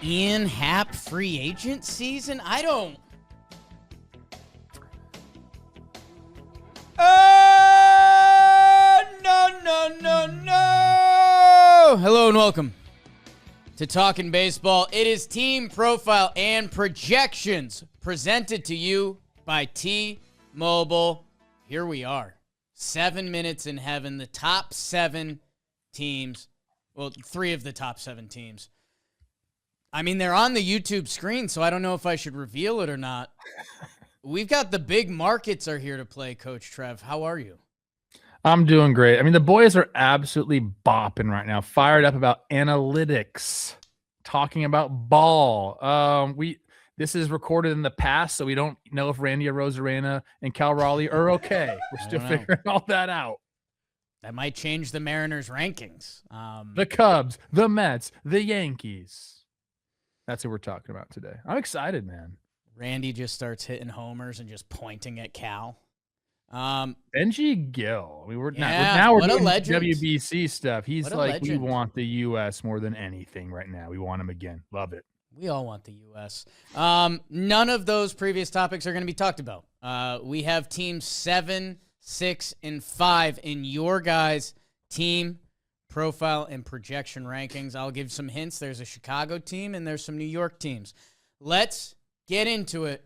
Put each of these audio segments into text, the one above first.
Ian Happ free agent season? I don't. No. Hello and welcome to Talkin' Baseball. It is Team Profile and Projections presented to you by T-Mobile. Here we are. 7 minutes in heaven. The top 7 teams. Well, 3 of the top 7 teams. I mean, they're on the YouTube screen, so I don't know if I should reveal it or not. We've got the big markets are here to play, Coach Trev. How are you? I'm doing great. I mean, the boys are absolutely bopping right now, fired up about analytics, talking about ball. This is recorded in the past, so we don't know if Randy Arozarena and Cal Raleigh are okay. We're still figuring all that out. That might change the Mariners' rankings. The Cubs, the Mets, the Yankees. That's who we're talking about today. I'm excited, man. Randy just starts hitting homers and just pointing at Cal. Benji Gill. We're doing WBC stuff. He's like, we want the U.S. more than anything right now. We want him again. Love it. We all want the U.S. None of those previous topics are going to be talked about. We have teams 7, 6, and 5 in your guys' team profile and projection rankings. I'll give some hints. There's a Chicago team and there's some New York teams. Let's get into it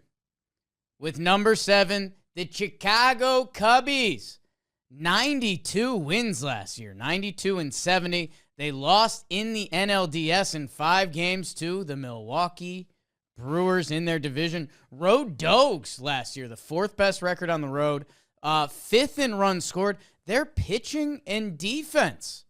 with number 7, the Chicago Cubbies. 92 wins last year, 92-70. They lost in the NLDS in 5 games to the Milwaukee Brewers in their division. Road dogs last year, the 4th best record on the road, 5th in runs scored. Their pitching and defense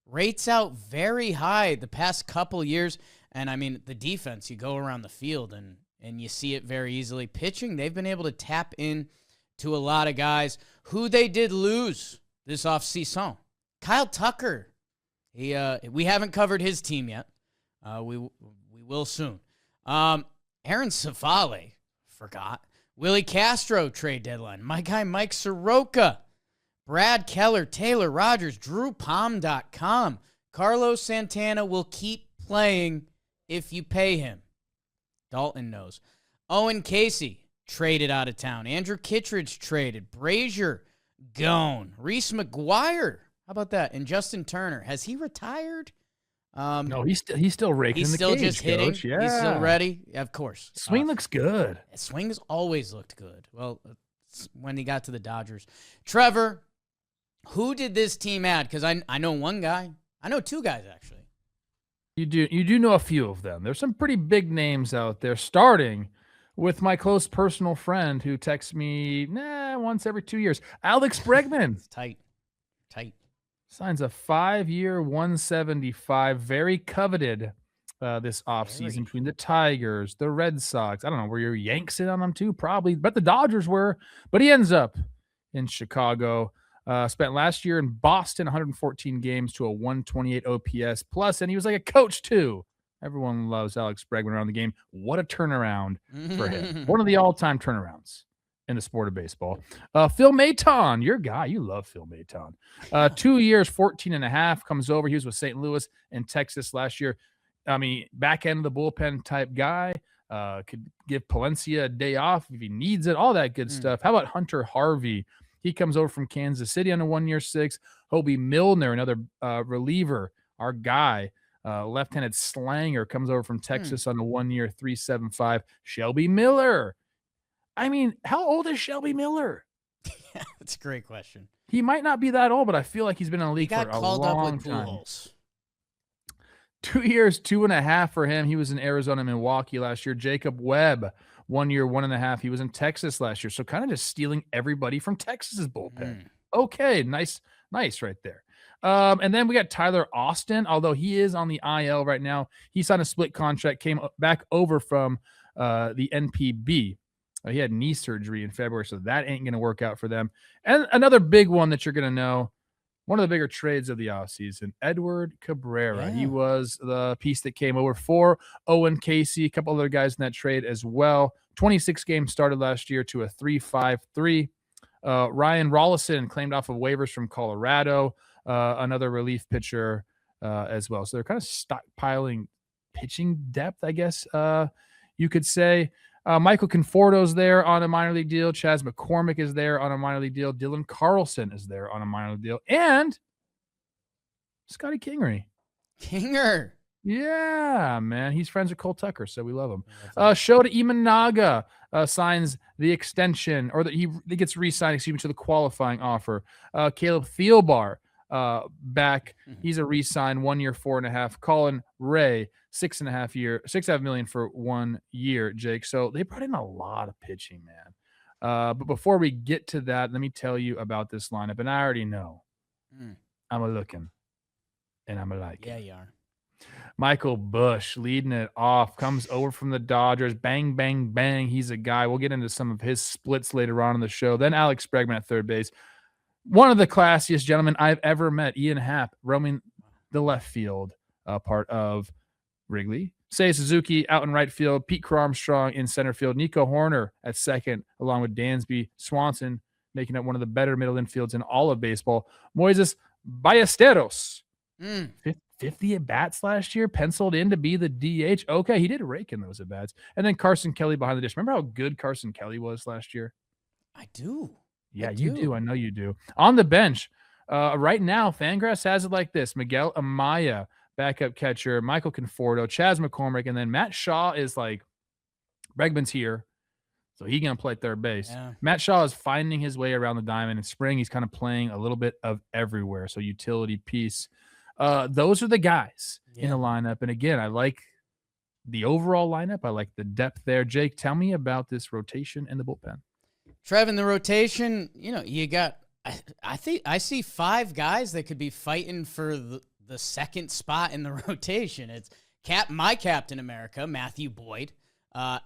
rates out very high the past couple years. And, I mean, the defense, you go around the field and you see it very easily. Pitching, they've been able to tap in to a lot of guys who they did lose this offseason. Kyle Tucker, we haven't covered his team yet. We will soon. Aaron Civale, forgot. Willie Castro trade deadline. My guy Mike Soroka. Brad Keller, Taylor Rogers, DrewPalm.com. Carlos Santana will keep playing if you pay him. Dalton knows. Owen Casey traded out of town. Andrew Kittredge traded. Brazier gone. Reese McGuire, how about that? And Justin Turner, has he retired? No, he's still raking in the cage. He's still just hitting. Coach. Yeah. He's still ready. Yeah, of course. Swing looks good. Swing has always looked good. Well, when he got to the Dodgers. Trevor, who did this team add? Because I know one guy. I know 2 guys, actually. You do know a few of them. There's some pretty big names out there, starting with my close personal friend who texts me once every 2 years. Alex Bregman. It's tight. Signs a 5-year, $175. Very coveted this offseason between the Tigers, the Red Sox. I don't know, were your Yanks in on them too? Probably, but the Dodgers were. But he ends up in Chicago. Spent last year in Boston, 114 games to a 128 OPS plus, and he was like a coach too. Everyone loves Alex Bregman around the game. What a turnaround for him. One of the all-time turnarounds in the sport of baseball. Phil Maton, your guy. You love Phil Maton. 2 years, 14 and a half, comes over. He was with St. Louis and Texas last year. I mean, back end of the bullpen type guy. Could give Palencia a day off if he needs it, all that good stuff. How about Hunter Harvey? He comes over from Kansas City on a 1-year $6. Hobie Milner, another reliever, our guy. Left-handed slanger, comes over from Texas on a 1-year $3.75. Shelby Miller. I mean, how old is Shelby Miller? That's a great question. He might not be that old, but I feel like he's been in the league for a long time. He got called up with Pujols. 2 years, 2.5 for him. He was in Arizona, Milwaukee last year. Jacob Webb, 1 year, 1.5. He was in Texas last year. So kind of just stealing everybody from Texas's bullpen. Okay, nice right there. And then we got Tyler Austin, although he is on the IL right now. He signed a split contract, came back over from the NPB. He had knee surgery in February, so that ain't going to work out for them. And another big one that you're going to know, one of the bigger trades of the offseason, Edward Cabrera. Yeah. He was the piece that came over for Owen Casey, a couple other guys in that trade as well. 26 games started last year to a 3.53. Ryan Rollison claimed off of waivers from Colorado, another relief pitcher as well. So they're kind of stockpiling pitching depth, I guess you could say. Michael Conforto's there on a minor league deal. Chas McCormick is there on a minor league deal. Dylan Carlson is there on a minor league deal. And Scotty Kingery. Kinger. Yeah, man. He's friends with Cole Tucker, so we love him. Shota Imanaga signs the extension, or he gets re-signed, to the qualifying offer. Caleb Thielbar back. He's a re-sign, 1 year, 4.5. Colin Ray, 6.5 million for 1 year, Jake. So they brought in a lot of pitching, man. But before we get to that, let me tell you about this lineup. And I already know I'm a looking and I'm a like. Yeah, you are. Michael Busch leading it off, comes over from the Dodgers. Bang, bang, bang. He's a guy. We'll get into some of his splits later on in the show. Then Alex Bregman at third base. One of the classiest gentlemen I've ever met, Ian Happ, roaming the left field part of Wrigley. Seiya Suzuki out in right field. Pete Crow Armstrong in center field. Nico Horner at second, along with Dansby Swanson, making up one of the better middle infields in all of baseball. Moises Ballesteros. 50 at-bats last year, penciled in to be the DH. Okay, he did rake in those at-bats. And then Carson Kelly behind the dish. Remember how good Carson Kelly was last year? I do. Yeah, you do. I know you do. On the bench, right now, Fangraphs has it like this. Miguel Amaya, backup catcher. Michael Conforto, Chas McCormick, and then Matt Shaw is like, Bregman's here, so he's going to play third base. Yeah. Matt Shaw is finding his way around the diamond. In spring, he's kind of playing a little bit of everywhere, so utility piece. Those are the guys in the lineup. And again, I like the overall lineup. I like the depth there. Jake, tell me about this rotation in the bullpen. Trev, in the rotation, you got, I think I see 5 guys that could be fighting for the second spot in the rotation. It's my Captain America, Matthew Boyd.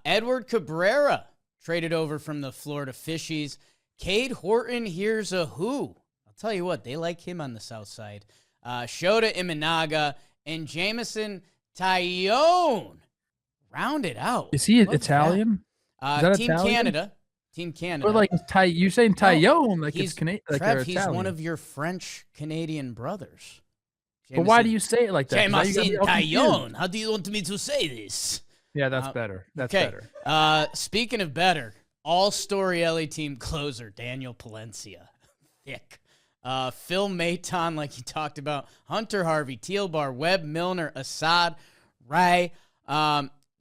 Edward Cabrera, traded over from the Florida Fishies. Cade Horton, here's a who. I'll tell you what, they like him on the south side. Shota Imanaga, and Jameson Taillon rounded out. Is he Italian? Is that Team Italian? Canada. Team Canada. But you're saying Taillon, like it's Canadian. Trev, he's one of your French-Canadian brothers. But why do you say it like that? Jameson Taillon. How do you want me to say this? Yeah, that's better. That's better. Speaking of better, all-story LA team closer, Daniel Palencia. Thick. Phil Maton, like you talked about, Hunter Harvey, Tealbar, Webb, Milner, Assad, Ray,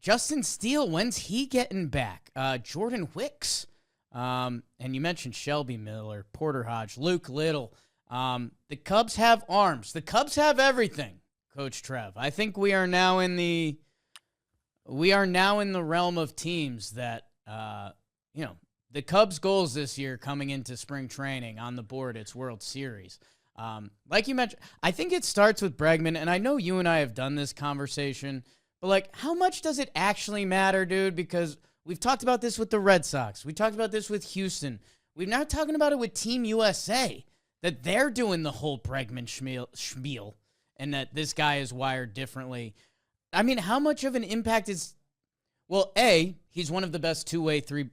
Justin Steele, when's he getting back? Jordan Wicks, and you mentioned Shelby Miller, Porter Hodge, Luke Little. The Cubs have arms. The Cubs have everything, Coach Trev. I think we are now in the realm of teams that, the Cubs' goals this year coming into spring training on the board, it's World Series. Like you mentioned, I think it starts with Bregman, and I know you and I have done this conversation, but how much does it actually matter, dude? Because we've talked about this with the Red Sox. We talked about this with Houston. We're now talking about it with Team USA, that they're doing the whole Bregman schmeal, and that this guy is wired differently. I mean, how much of an impact is, well, A, he's one of the best two-way third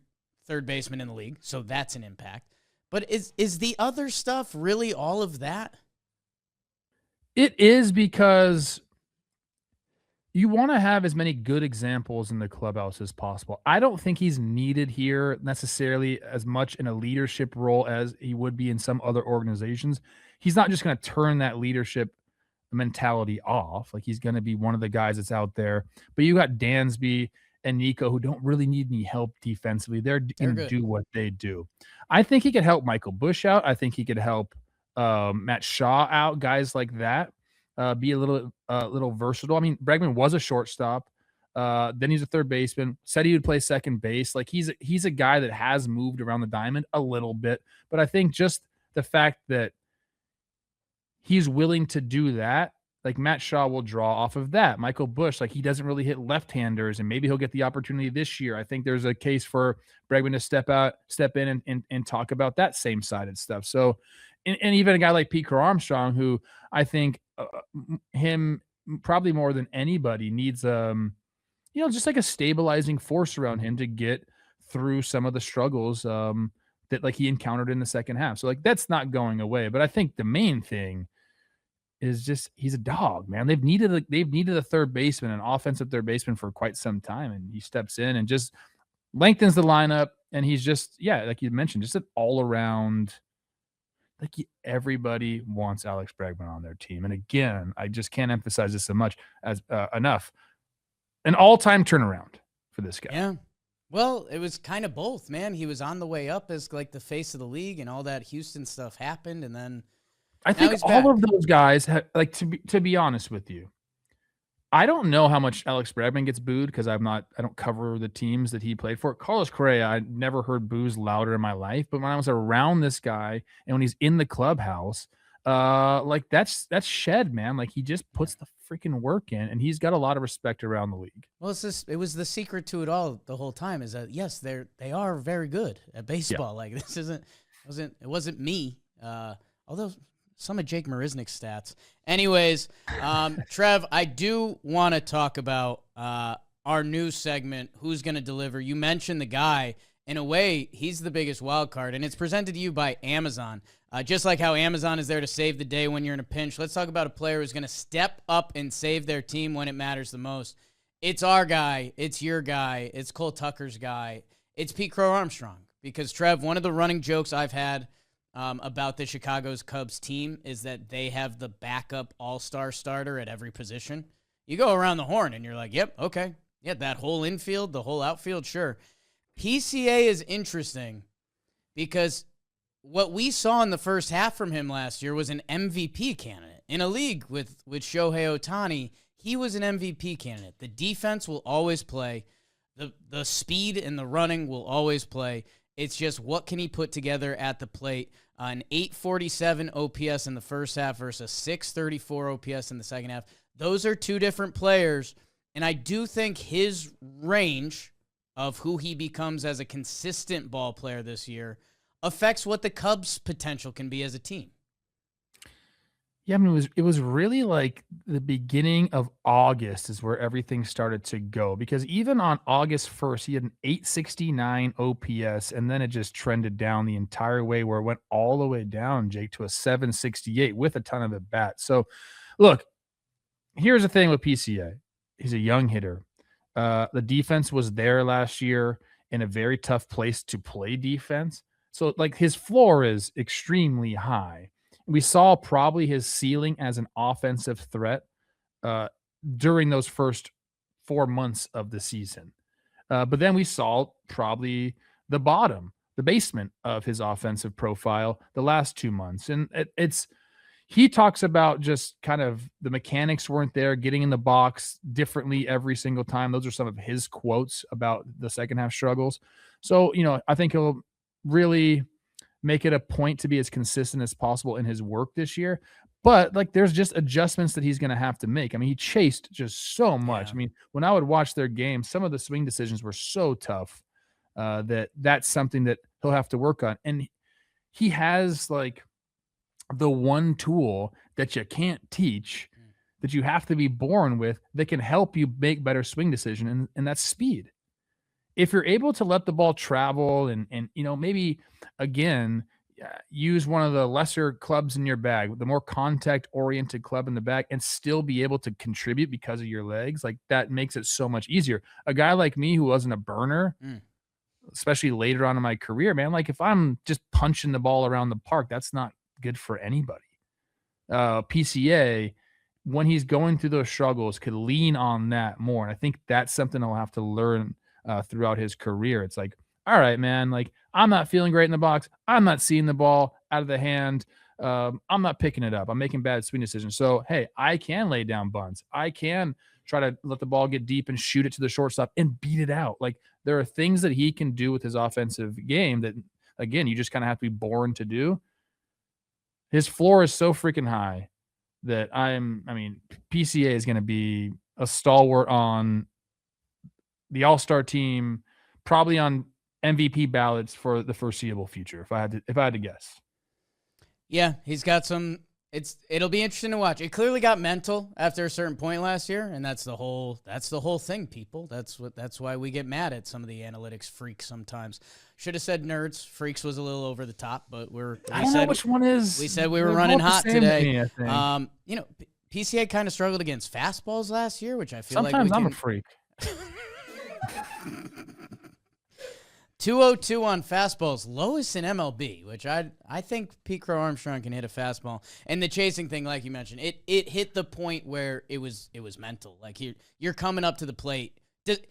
baseman in the league, so that's an impact. But is the other stuff really all of that? It is, because you want to have as many good examples in the clubhouse as possible. I don't think he's needed here necessarily as much in a leadership role as he would be in some other organizations. He's not just going to turn that leadership mentality off. He's going to be one of the guys that's out there. But you got Dansby and Nico, who don't really need any help defensively. They're going to do what they do. I think he could help Michael Busch out. I think he could help Matt Shaw out, guys like that, be a little versatile. I mean, Bregman was a shortstop. Then he's a third baseman. Said he would play second base. He's a guy that has moved around the diamond a little bit. But I think just the fact that he's willing to do that, Matt Shaw will draw off of that. Michael Busch, he doesn't really hit left-handers, and maybe he'll get the opportunity this year. I think there's a case for Bregman to step in and talk about that same-sided stuff. So, and even a guy like Pete Crow Armstrong, who I think him probably more than anybody needs, just a stabilizing force around him to get through some of the struggles that he encountered in the second half. So that's not going away. But I think the main thing is just he's a dog, man. They've needed a third baseman, an offensive third baseman for quite some time, and he steps in and just lengthens the lineup. And he's just, yeah, like you mentioned, just an all around. Like everybody wants Alex Bregman on their team, and again, I just can't emphasize this so much as enough. An all-time turnaround for this guy. Yeah. Well, it was kind of both, man. He was on the way up as like the face of the league, and all that Houston stuff happened, and then I think all of those guys like to be honest with you. I don't know how much Alex Bregman gets booed because I don't cover the teams that he played for. Carlos Correa, I never heard boos louder in my life, but when I was around this guy and when he's in the clubhouse, like that's shed, man. Like he just puts the freaking work in, and he's got a lot of respect around the league. Well, it was the secret to it all the whole time is that yes, they are very good at baseball. Yeah. Like this wasn't me. Although some of Jake Marisnick's stats. Anyways, Trev, I do want to talk about our new segment, Who's Going to Deliver. You mentioned the guy. In a way, he's the biggest wild card, and it's presented to you by Amazon. Just like how Amazon is there to save the day when you're in a pinch, let's talk about a player who's going to step up and save their team when it matters the most. It's our guy. It's your guy. It's Cole Tucker's guy. It's Pete Crow Armstrong. Because, Trev, one of the running jokes I've had about the Chicago's Cubs team is that they have the backup all-star starter at every position. You go around the horn and you're like, yep, okay. Yeah, that whole infield, the whole outfield, sure. PCA is interesting because what we saw in the first half from him last year was an MVP candidate. In a league with Shohei Ohtani, he was an MVP candidate. The defense will always play. The speed and the running will always play. It's just what can he put together at the plate. An 847 OPS in the first half versus a 634 OPS in the second half. Those are two different players, and I do think his range of who he becomes as a consistent ball player this year affects what the Cubs' potential can be as a team. Yeah, I mean, it was really like the beginning of August is where everything started to go, because even on August 1st, he had an 869 OPS, and then it just trended down the entire way where it went all the way down, Jake, to a 768 with a ton of at bats. So, look, here's the thing with PCA. He's a young hitter. The defense was there last year in a very tough place to play defense. So, like, his floor is extremely high. We saw probably his ceiling as an offensive threat during those first 4 months of the season. But then we saw probably the basement of his offensive profile the last 2 months. And he talks about just kind of the mechanics weren't there, getting in the box differently every single time. Those are some of his quotes about the second half struggles. So, I think he'll really make it a point to be as consistent as possible in his work this year. But like, there's just adjustments that he's going to have to make. I mean, he chased just so much. Yeah. I mean, when I would watch their games, some of the swing decisions were so tough that's something that he'll have to work on. And he has like the one tool that you can't teach, that you have to be born with, that can help you make better swing decisions, and that's speed. If you're able to let the ball travel and maybe again use one of the lesser clubs in your bag, the more contact oriented club in the bag, and still be able to contribute because of your legs, like that makes it so much easier. A guy like me who wasn't a burner, especially later on in my career, man, like if I'm just punching the ball around the park, that's not good for anybody. PCA, when he's going through those struggles, could lean on that more. And I think that's something I'll have to learn throughout his career. It's like, all right, man, like I'm not feeling great in the box. I'm not seeing the ball out of the hand. I'm not picking it up. I'm making bad swing decisions. So, hey, I can lay down bunts. I can try to let the ball get deep and shoot it to the shortstop and beat it out. Like there are things that he can do with his offensive game that, again, you just kind of have to be born to do. His floor is so freaking high that PCA is going to be a stalwart on the all-star team, probably on MVP ballots for the foreseeable future, if I had to guess. Yeah, he's got some It'll be interesting to watch. It clearly got mental after a certain point last year, and that's the whole thing, people. That's why we get mad at some of the analytics freaks sometimes. Should have said nerds. Freaks was a little over the top, but I don't know which one is. We said we were running hot today. PCA kind of struggled against fastballs last year, which I feel sometimes I'm a freak. 202 on fastballs, lowest in MLB, which I think Pete Crow Armstrong can hit a fastball. And the chasing thing, like you mentioned, it hit the point where it was mental. Like you're coming up to the plate.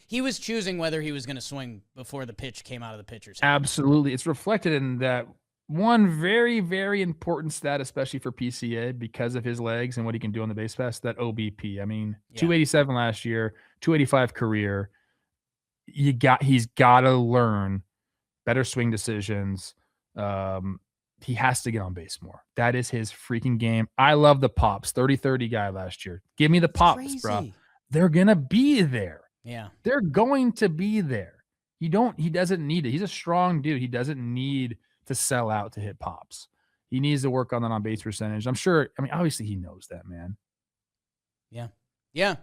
He was choosing whether he was going to swing before the pitch came out of the pitcher's hand. Absolutely. It's reflected in that one very, very important stat, especially for PCA, because of his legs and what he can do on the base pass, that OBP. I mean, 287 last year, 285 career. He's got to learn better swing decisions. He has to get on base more. That is his freaking game. I love the pops. 30-30 guy last year. Give me the pops, bro. They're gonna be there. Yeah, they're going to be there. He doesn't need it. He's a strong dude. He doesn't need to sell out to hit pops. He needs to work on that on base percentage. I'm sure. I mean, obviously he knows that, man. Yeah.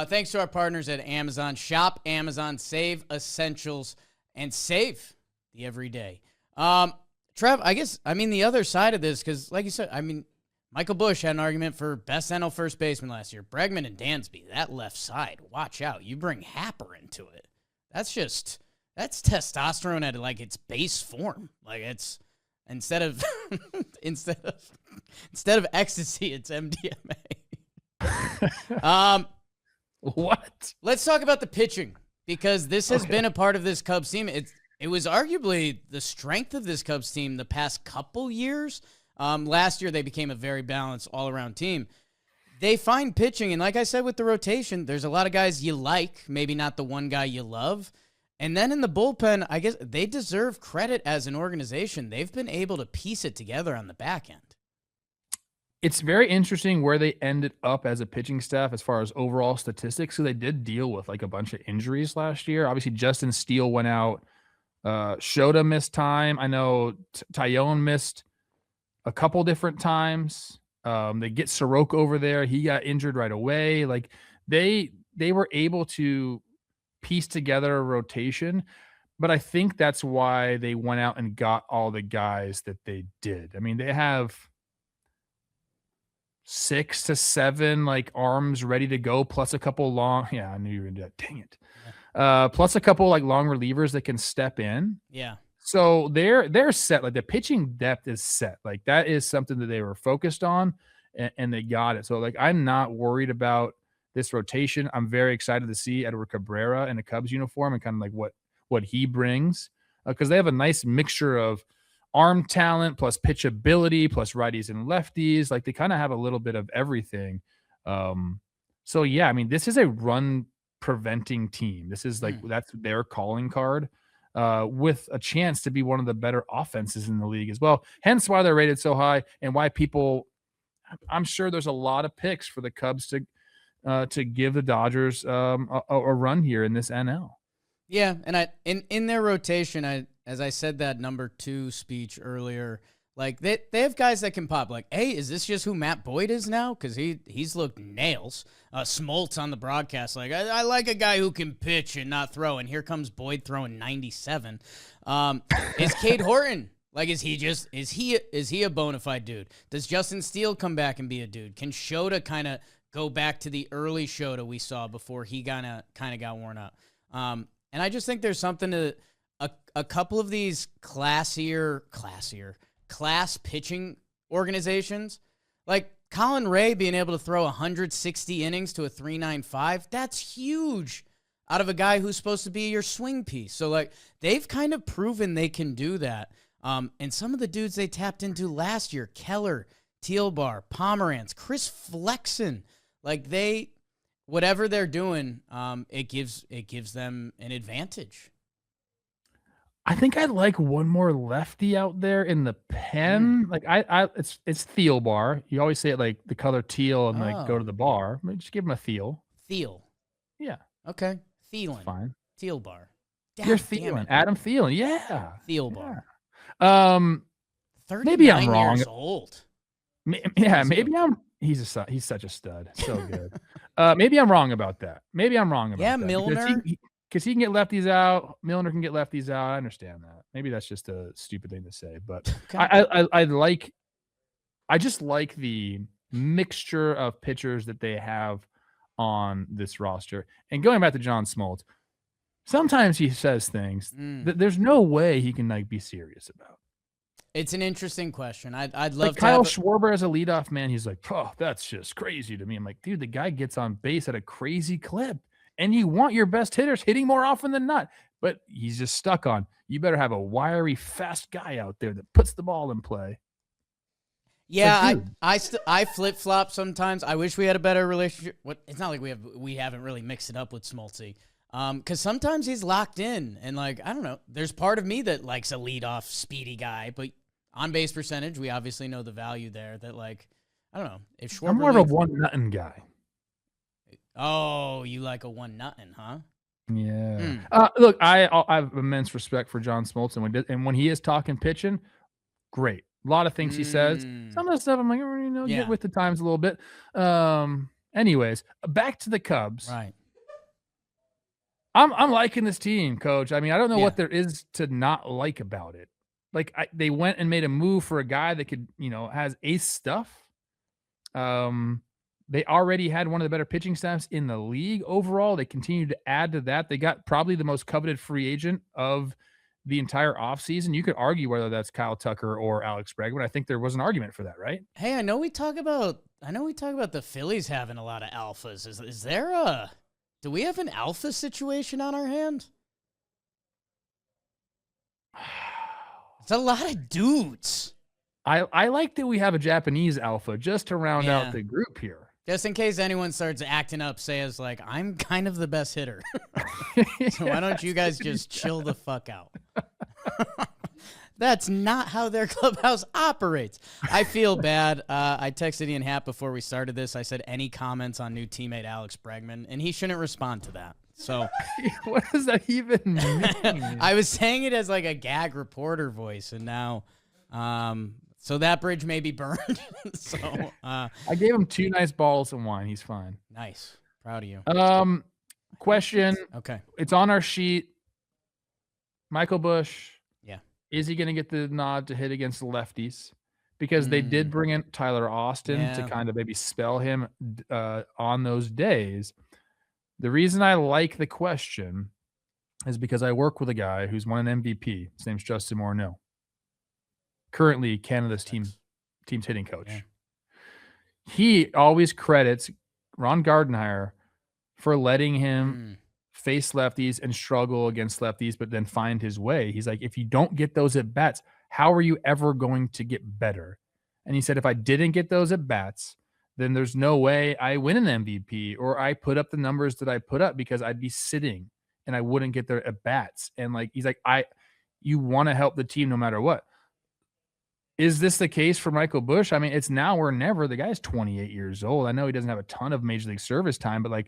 Thanks to our partners at Amazon. Shop Amazon, save essentials, and save the everyday. Trev, the other side of this, because like you said, Michael Busch had an argument for best NL first baseman last year. Bregman and Dansby, that left side, watch out. You bring Happer into it. That's testosterone at like its base form. Like it's instead of ecstasy, it's MDMA. What? Let's talk about the pitching, because this has been a part of this Cubs team. It was arguably the strength of this Cubs team the past couple years. Last year, they became a very balanced all-around team. They find pitching, and like I said with the rotation, there's a lot of guys you like, maybe not the one guy you love. And then in the bullpen, I guess they deserve credit as an organization. They've been able to piece it together on the back end. It's very interesting where they ended up as a pitching staff as far as overall statistics. So they did deal with like a bunch of injuries last year. Obviously, Justin Steele went out. Shota missed time. I know Tyone missed a couple different times. They get Soroka over there. He got injured right away. Like they were able to piece together a rotation, but I think that's why they went out and got all the guys that they did. I mean, they have 6 to 7 like arms ready to go, plus a couple long. Yeah, I knew you were gonna do that. Dang it. Plus a couple like long relievers that can step in. Yeah. So they're set. Like the pitching depth is set. Like that is something that they were focused on, and they got it. So like I'm not worried about this rotation. I'm very excited to see Edward Cabrera in a Cubs uniform and kind of like what he brings, because they have a nice mixture of arm talent plus pitchability plus righties and lefties. Like they kind of have a little bit of everything. So yeah, I mean, this is a run preventing team. This is like that's their calling card, with a chance to be one of the better offenses in the league as well. Hence why they're rated so high, and why people, I'm sure there's a lot of picks for the Cubs to give the Dodgers a run here in this NL. Yeah, and in their rotation, as I said that number 2 speech earlier, like they have guys that can pop. Like, hey, is this just who Matt Boyd is now? Because he's looked nails. Smoltz on the broadcast, like I like a guy who can pitch and not throw. And here comes Boyd throwing 97. Is Cade Horton, like, is he a bona fide dude? Does Justin Steele come back and be a dude? Can Shota kind of go back to the early Shota we saw before he kind of got worn up? And I just think there's something to a couple of these class pitching organizations, like Colin Ray being able to throw 160 innings to a 3.95. That's huge out of a guy who's supposed to be your swing piece. So like they've kind of proven they can do that. And some of the dudes they tapped into last year, Keller, Tealbar, Pomerantz, Chris Flexen, like whatever they're doing, it gives them an advantage. I think I'd like one more lefty out there in the pen. Like it's Thielbar. You always say it like the color teal and like go to the bar. Just give him a Thiel. Yeah. Okay. Thielen. Fine. Thielbar. You're Thielen. Adam Thielen. Yeah. Thielbar. Yeah. Maybe I'm wrong. Years old. Yeah, maybe he's such a stud. So good. Maybe I'm wrong about that. Yeah, Milner. Because he can get lefties out. Milner can get lefties out. I understand that. Maybe that's just a stupid thing to say, but Okay. I just like the mixture of pitchers that they have on this roster. And going back to John Smoltz, sometimes he says things that there's no way he can be serious about. It's an interesting question. I'd love to Kyle Schwarber as a leadoff man. He's like, oh, that's just crazy to me. I'm like, dude, the guy gets on base at a crazy clip, and you want your best hitters hitting more often than not. But he's just stuck on, you better have a wiry, fast guy out there that puts the ball in play. Yeah, I flip flop sometimes. I wish we had a better relationship. It's not like we haven't really mixed it up with Smoltzy. Because sometimes he's locked in, and I don't know. There's part of me that likes a leadoff, speedy guy, but on base percentage, we obviously know the value there. That I don't know if Schwarber. I'm more of a one nuttin guy. Oh, you like a one nuttin, huh? Yeah. Look, I have immense respect for John Smoltz, and when he is talking pitching, great. A lot of things he says. Some of the stuff I'm like, get with the times a little bit. Anyways, back to the Cubs. Right. I'm liking this team, Coach. I mean, I don't know what there is to not like about it. They went and made a move for a guy that could, has ace stuff. They already had one of the better pitching staffs in the league overall. They continue to add to that. They got probably the most coveted free agent of the entire offseason. You could argue whether that's Kyle Tucker or Alex Bregman. I think there was an argument for that, right? Hey, I know we talk about the Phillies having a lot of alphas. Is there do we have an alpha situation on our hand? It's a lot of dudes. I like that we have a Japanese alpha just to round out the group here. Just in case anyone starts acting up, say as I'm kind of the best hitter. So why don't you guys just chill the fuck out? That's not how their clubhouse operates. I feel bad. I texted Ian Happ before we started this. I said, any comments on new teammate Alex Bregman? And he shouldn't respond to that. So what does that even mean? I was saying it as a gag reporter voice, and now so that bridge may be burned. So I gave him 2 nice bottles of wine. He's fine. Nice. Proud of you. Question. Okay. It's on our sheet. Michael Busch. Yeah. Is he going to get the nod to hit against the lefties? Because they did bring in Tyler Austin to kind of maybe spell him on those days. The reason I like the question is because I work with a guy who's won an MVP. His name's Justin Morneau. Currently Canada's team's hitting coach. Yeah. He always credits Ron Gardenhire for letting him face lefties and struggle against lefties, but then find his way. He's like, if you don't get those at bats, how are you ever going to get better? And he said, if I didn't get those at bats, then there's no way I win an MVP or I put up the numbers that I put up, because I'd be sitting and I wouldn't get there at bats. And he's like, you want to help the team no matter what. Is this the case for Michael Busch? I mean, it's now or never. The guy's 28 years old. I know he doesn't have a ton of major league service time, but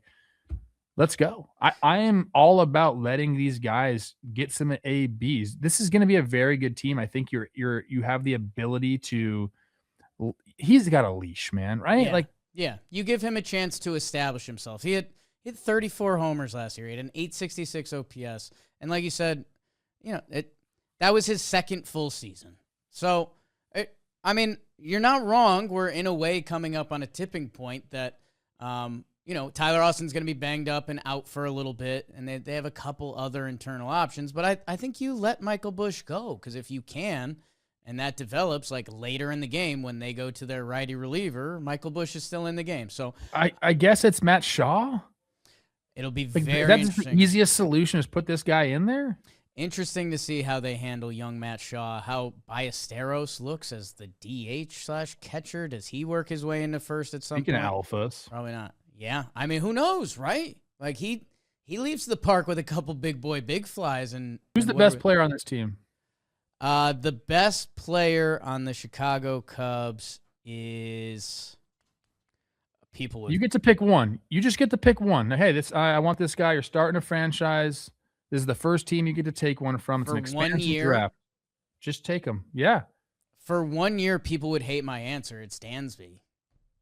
let's go. I am all about letting these guys get some ABs. This is going to be a very good team. I think you have the ability to. He's got a leash, man, right? Yeah. You give him a chance to establish himself. He had 34 homers last year. He had an 866 OPS. And like you said, that was his second full season. So, you're not wrong. We're in a way coming up on a tipping point that, Tyler Austin's going to be banged up and out for a little bit, and they have a couple other internal options. But I think you let Michael Busch go, because if you can, and that develops later in the game when they go to their righty reliever, Michael Busch is still in the game. So I guess it's Matt Shaw. It'll be very interesting. The easiest solution is put this guy in there. Interesting to see how they handle young Matt Shaw, how Ballesteros looks as the DH/catcher. Does he work his way into first at some point? Speaking of alphas. Probably not. Yeah. Who knows, right? He leaves the park with a couple big flies. And who's the best player on this team? The best player on the Chicago Cubs is people. You get to pick one. You just get to pick one. Hey, I want this guy. You're starting a franchise. This is the first team you get to take one from. It's an expansion draft. Just take him. Yeah. For 1 year, people would hate my answer. It's Dansby.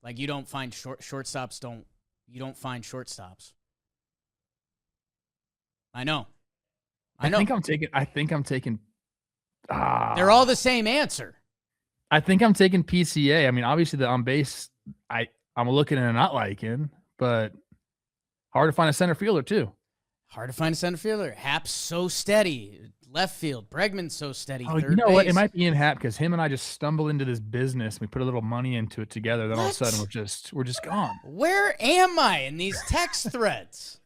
Like, you don't find shortstops. You don't find shortstops. I know. I think I'm taking. They're all the same answer. I think I'm taking PCA. I mean, obviously the on base, I'm looking and not liking, but hard to find a center fielder too. Hard to find a center fielder. Hap's so steady. Left field. Bregman's so steady. Oh, you know what? It might be in Hap because him and I just stumbled into this business. We put a little money into it together. Then all of a sudden we're just gone. Where am I in these text threads?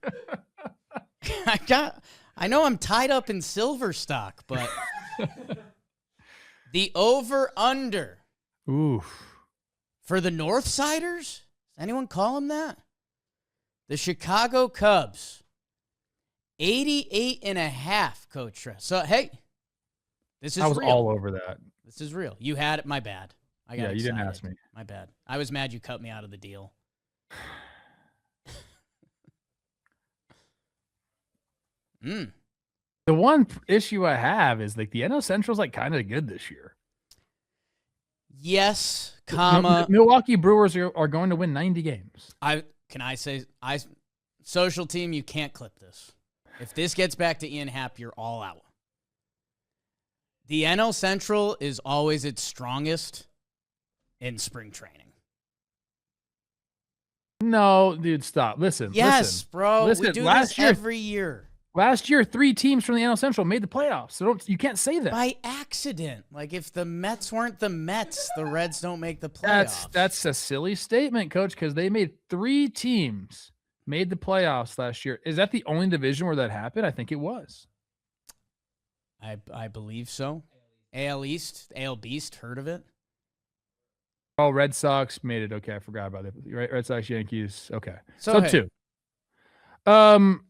I know I'm tied up in silver stock, but the over-under. Oof. For the Northsiders? Does anyone call them that? The Chicago Cubs. 88.5, Coach Trev. So, hey, this is I was real. all over that. This is real. You had it. My bad. I got excited. You didn't ask me. My bad. I was mad you cut me out of the deal. The one issue I have is like the NL Central's like kind of good this year. Yes, Milwaukee Brewers are going to win 90 games. Social team, you can't clip this. If this gets back to Ian Happ, you're all out. The NL Central is always its strongest in spring training. No, dude, stop. Listen. Bro. Listen, we do this every year. Last year, 3 teams from the NL Central made the playoffs. So you can't say that. By accident. Like, if the Mets weren't the Mets, the Reds don't make the playoffs. That's a silly statement, Coach, because they made 3 teams made the playoffs last year. Is that the only division where that happened? I think it was. I believe so. AL East, AL Beast, heard of it? Oh, Red Sox made it. Okay, I forgot about it. Red Sox, Yankees. Okay, so hey, 2.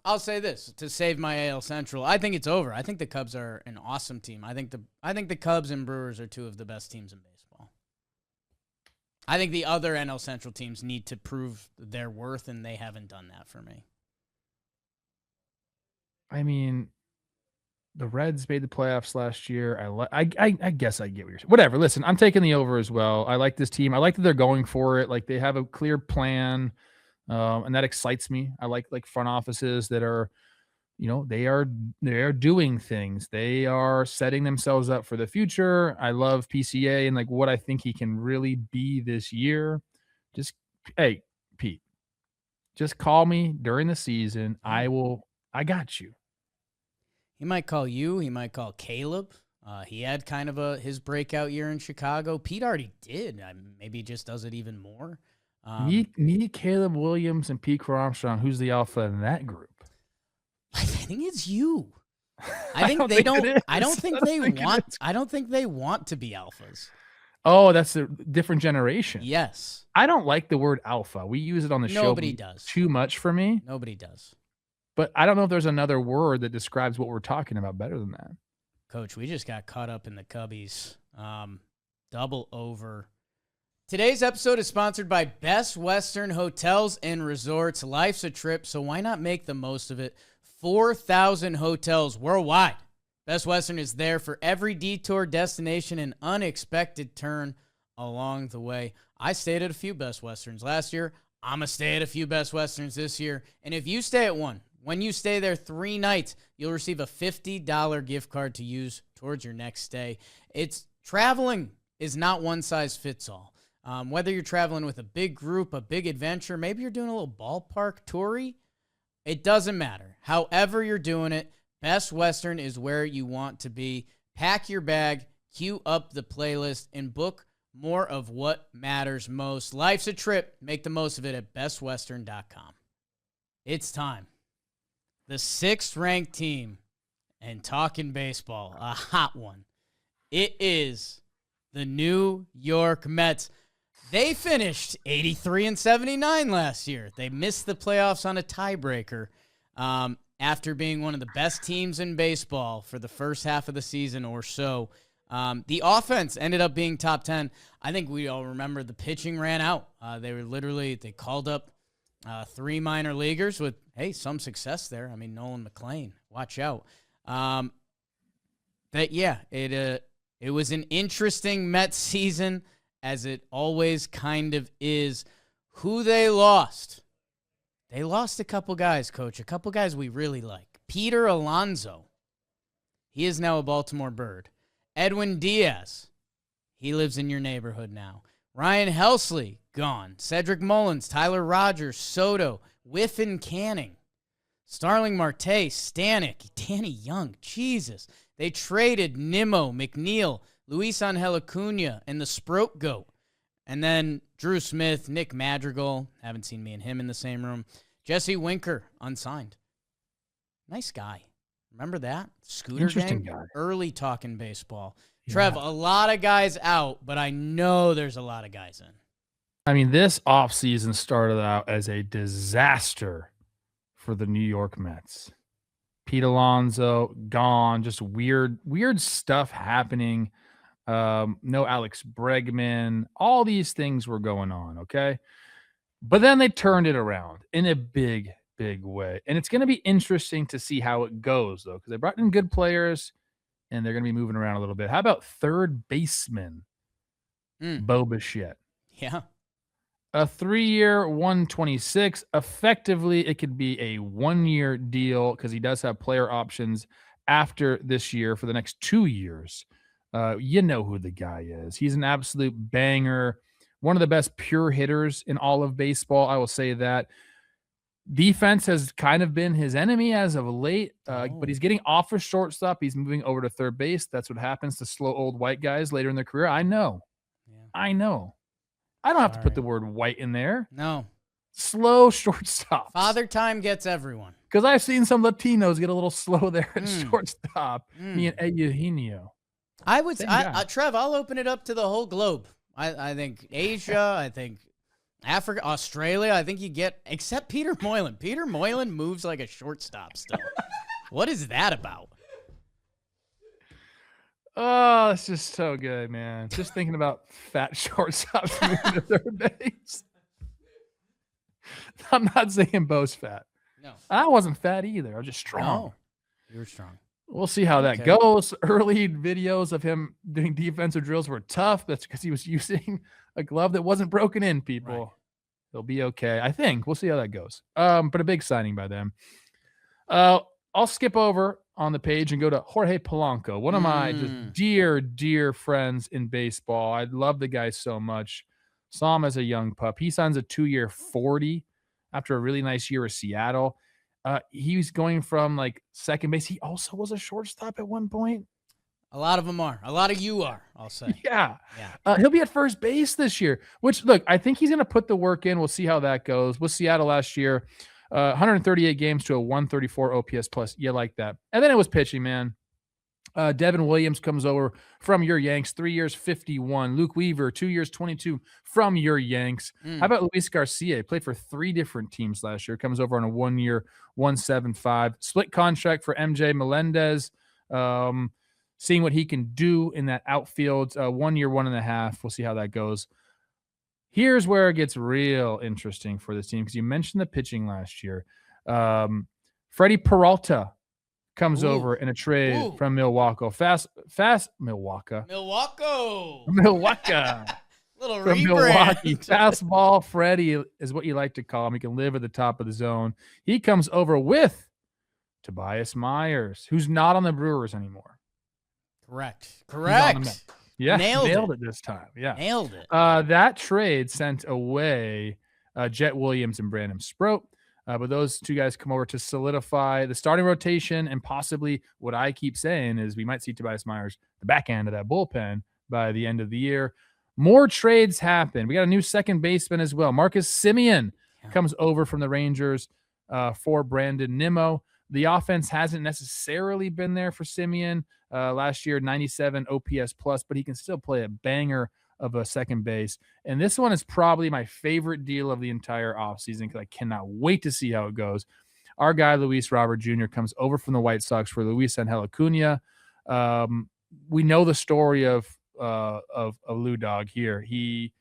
I'll say this to save my AL Central. I think it's over. I think the Cubs are an awesome team. I think the Cubs and Brewers are 2 of the best teams in baseball. I think the other NL Central teams need to prove their worth, and they haven't done that for me. I mean, the Reds made the playoffs last year. I guess I get what you're saying. Whatever. Listen, I'm taking the over as well. I like this team. I like that they're going for it. Like, they have a clear plan, and that excites me. I like front offices that are, they are doing things. They are setting themselves up for the future. I love PCA and like what I think he can really be this year. Hey, Pete, just call me during the season. I got you. He might call you. He might call Caleb. He had kind of his breakout year in Chicago. Pete already did. Maybe he just does it even more. Need Caleb Williams and Pete Crow Armstrong. Who's the alpha in that group? I think it's you. I think they don't. I don't think they want. I don't think they want to be alphas. Oh, that's a different generation. Yes. I don't like the word alpha. We use it on the show. Nobody does. Too much for me. Nobody does. But I don't know if there's another word that describes what we're talking about better than that. Coach, we just got caught up in the Cubbies. Double over. Today's episode is sponsored by Best Western Hotels and Resorts. Life's a trip, so why not make the most of it? 4,000 hotels worldwide. Best Western is there for every detour, destination, and unexpected turn along the way. I stayed at a few Best Westerns last year. I'm going to stay at a few Best Westerns this year. And if you stay at one, when you stay there 3 nights, you'll receive a $50 gift card to use towards your next stay. Traveling is not one size fits all. Whether you're traveling with a big group, a big adventure, maybe you're doing a little ballpark toury, it doesn't matter. However you're doing it, Best Western is where you want to be. Pack your bag, queue up the playlist, and book more of what matters most. Life's a trip. Make the most of it at bestwestern.com. It's time. The 6th-ranked team and talking baseball, a hot one. It is the New York Mets. They finished 83-79 last year. They missed the playoffs on a tiebreaker after being one of the best teams in baseball for the first half of the season or so. The offense ended up being top 10. I think we all remember the pitching ran out. They called up 3 minor leaguers with, some success there. I mean, Nolan McLean, watch out. It was an interesting Mets season, as it always kind of is. Who they lost? They lost a couple guys, Coach. A couple guys we really like. Peter Alonso. He is now a Baltimore Bird. Edwin Diaz. He lives in your neighborhood now. Ryan Helsley, gone. Cedric Mullins, Tyler Rogers, Soto, Whiffen Canning, Starling Marte, Stanek, Danny Young. Jesus. They traded Nimmo, McNeil, Luis Angel Acuna, and the Sproat Goat. And then Drew Smith, Nick Madrigal. Haven't seen me and him in the same room. Jesse Winker, unsigned. Nice guy. Remember that? Scooter Interesting gang? guy. Early talking baseball. Yeah. Trev, a lot of guys out, but I know there's a lot of guys in. I mean, this offseason started out as a disaster for the New York Mets. Pete Alonso gone, just weird stuff happening. No Alex Bregman. All these things were going on, okay? But then they turned it around in a big way. And it's going to be interesting to see how it goes, though, because they brought in good players, and they're going to be moving around a little bit. How about third baseman Bo Bichette? Yeah. A 3-year, 126. Effectively, it could be a 1-year deal because he does have player options after this year for the next 2 years. You know who the guy is. He's an absolute banger. One of the best pure hitters in all of baseball. I will say that. Defense has kind of been his enemy as of late, but he's getting off of shortstop. He's moving over to third base. That's what happens to slow old white guys later in their career. I know. Yeah. I know. I don't have to put the word white in there. No. Slow shortstop. Father time gets everyone. Because I've seen some Latinos get a little slow there at shortstop. Me and Eugenio. I would, Trev, I'll open it up to the whole globe. I think Asia, I think Africa, Australia, I think you get, except Peter Moylan. Peter Moylan moves like a shortstop still. What is that about? Oh, it's just so good, man. Just thinking about fat shortstops moving to third base. I'm not saying Bo's fat. No. I wasn't fat either. I was just strong. No, you were strong. We'll see how that goes. Early videos of him doing defensive drills were tough. That's because he was using a glove that wasn't broken in, people. Right. He'll be okay. I think. We'll see how that goes. But a big signing by them. I'll skip over on the page and go to Jorge Polanco, one of my just dear friends in baseball. I love the guy so much. Saw him as a young pup. He signs a 2-year $40 after a really nice year with Seattle. He was going from like second base. He also was a shortstop at one point. A lot of them are. A lot of you are, I'll say. Yeah. He'll be at first base this year, which, look, I think he's going to put the work in. We'll see how that goes. With Seattle last year, 138 games to a 134 OPS plus. You like that. And then it was pitching, man. Devin Williams comes over from your Yanks, 3 years, 51. Luke Weaver, 2 years, 22 from your Yanks. How about Luis Garcia? He played for 3 different teams last year. Comes over on a 1-year, 175. Split contract for MJ Melendez. Seeing what he can do in that outfield. 1 year, 1.5. We'll see how that goes. Here's where it gets real interesting for this team because you mentioned the pitching last year. Freddie Peralta comes over in a trade from Milwaukee. Fast Milwaukee. Little from rebrand. Milwaukee. Fastball Freddie is what you like to call him. He can live at the top of the zone. He comes over with Tobias Myers, who's not on the Brewers anymore. Correct. Yeah, nailed it this time. Yeah, nailed it. That trade sent away Jet Williams and Brandon Sproat. But those two guys come over to solidify the starting rotation, and possibly what I keep saying is we might see Tobias Myers, the back end of that bullpen, by the end of the year. More trades happen. We got a new second baseman as well. Marcus Semien comes over from the Rangers for Brandon Nimmo. The offense hasn't necessarily been there for Semien. Last year, 97 OPS plus, but he can still play a banger of a second base. And this one is probably my favorite deal of the entire offseason because I cannot wait to see how it goes. Our guy, Luis Robert Jr., comes over from the White Sox for Luis Angel Acuna. We know the story of Lou Dog here. He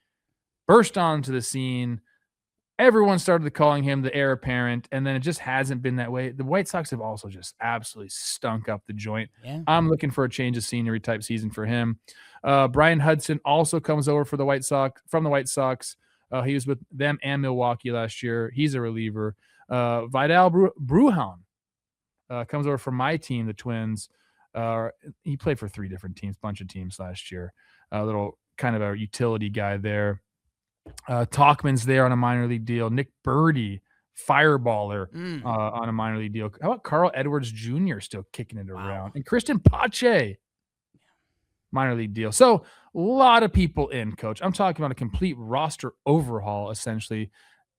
burst onto the scene everyone started calling him the heir apparent, and then it just hasn't been that way. The White Sox have also just absolutely stunk up the joint. Yeah. I'm looking for a change of scenery type season for him. Brian Hudson also comes over for the White Sox from the White Sox. He was with them and Milwaukee last year. He's a reliever. Vidal Brujan comes over from my team, the Twins. He played for 3 different teams, bunch of teams last year. A little kind of a utility guy there. Talkman's there on a minor league deal. Nick Birdie, fireballer on a minor league deal. How about Carl Edwards Jr. still kicking it around? And Christian Pache, minor league deal. So a lot of people in, Coach. I'm talking about a complete roster overhaul, essentially,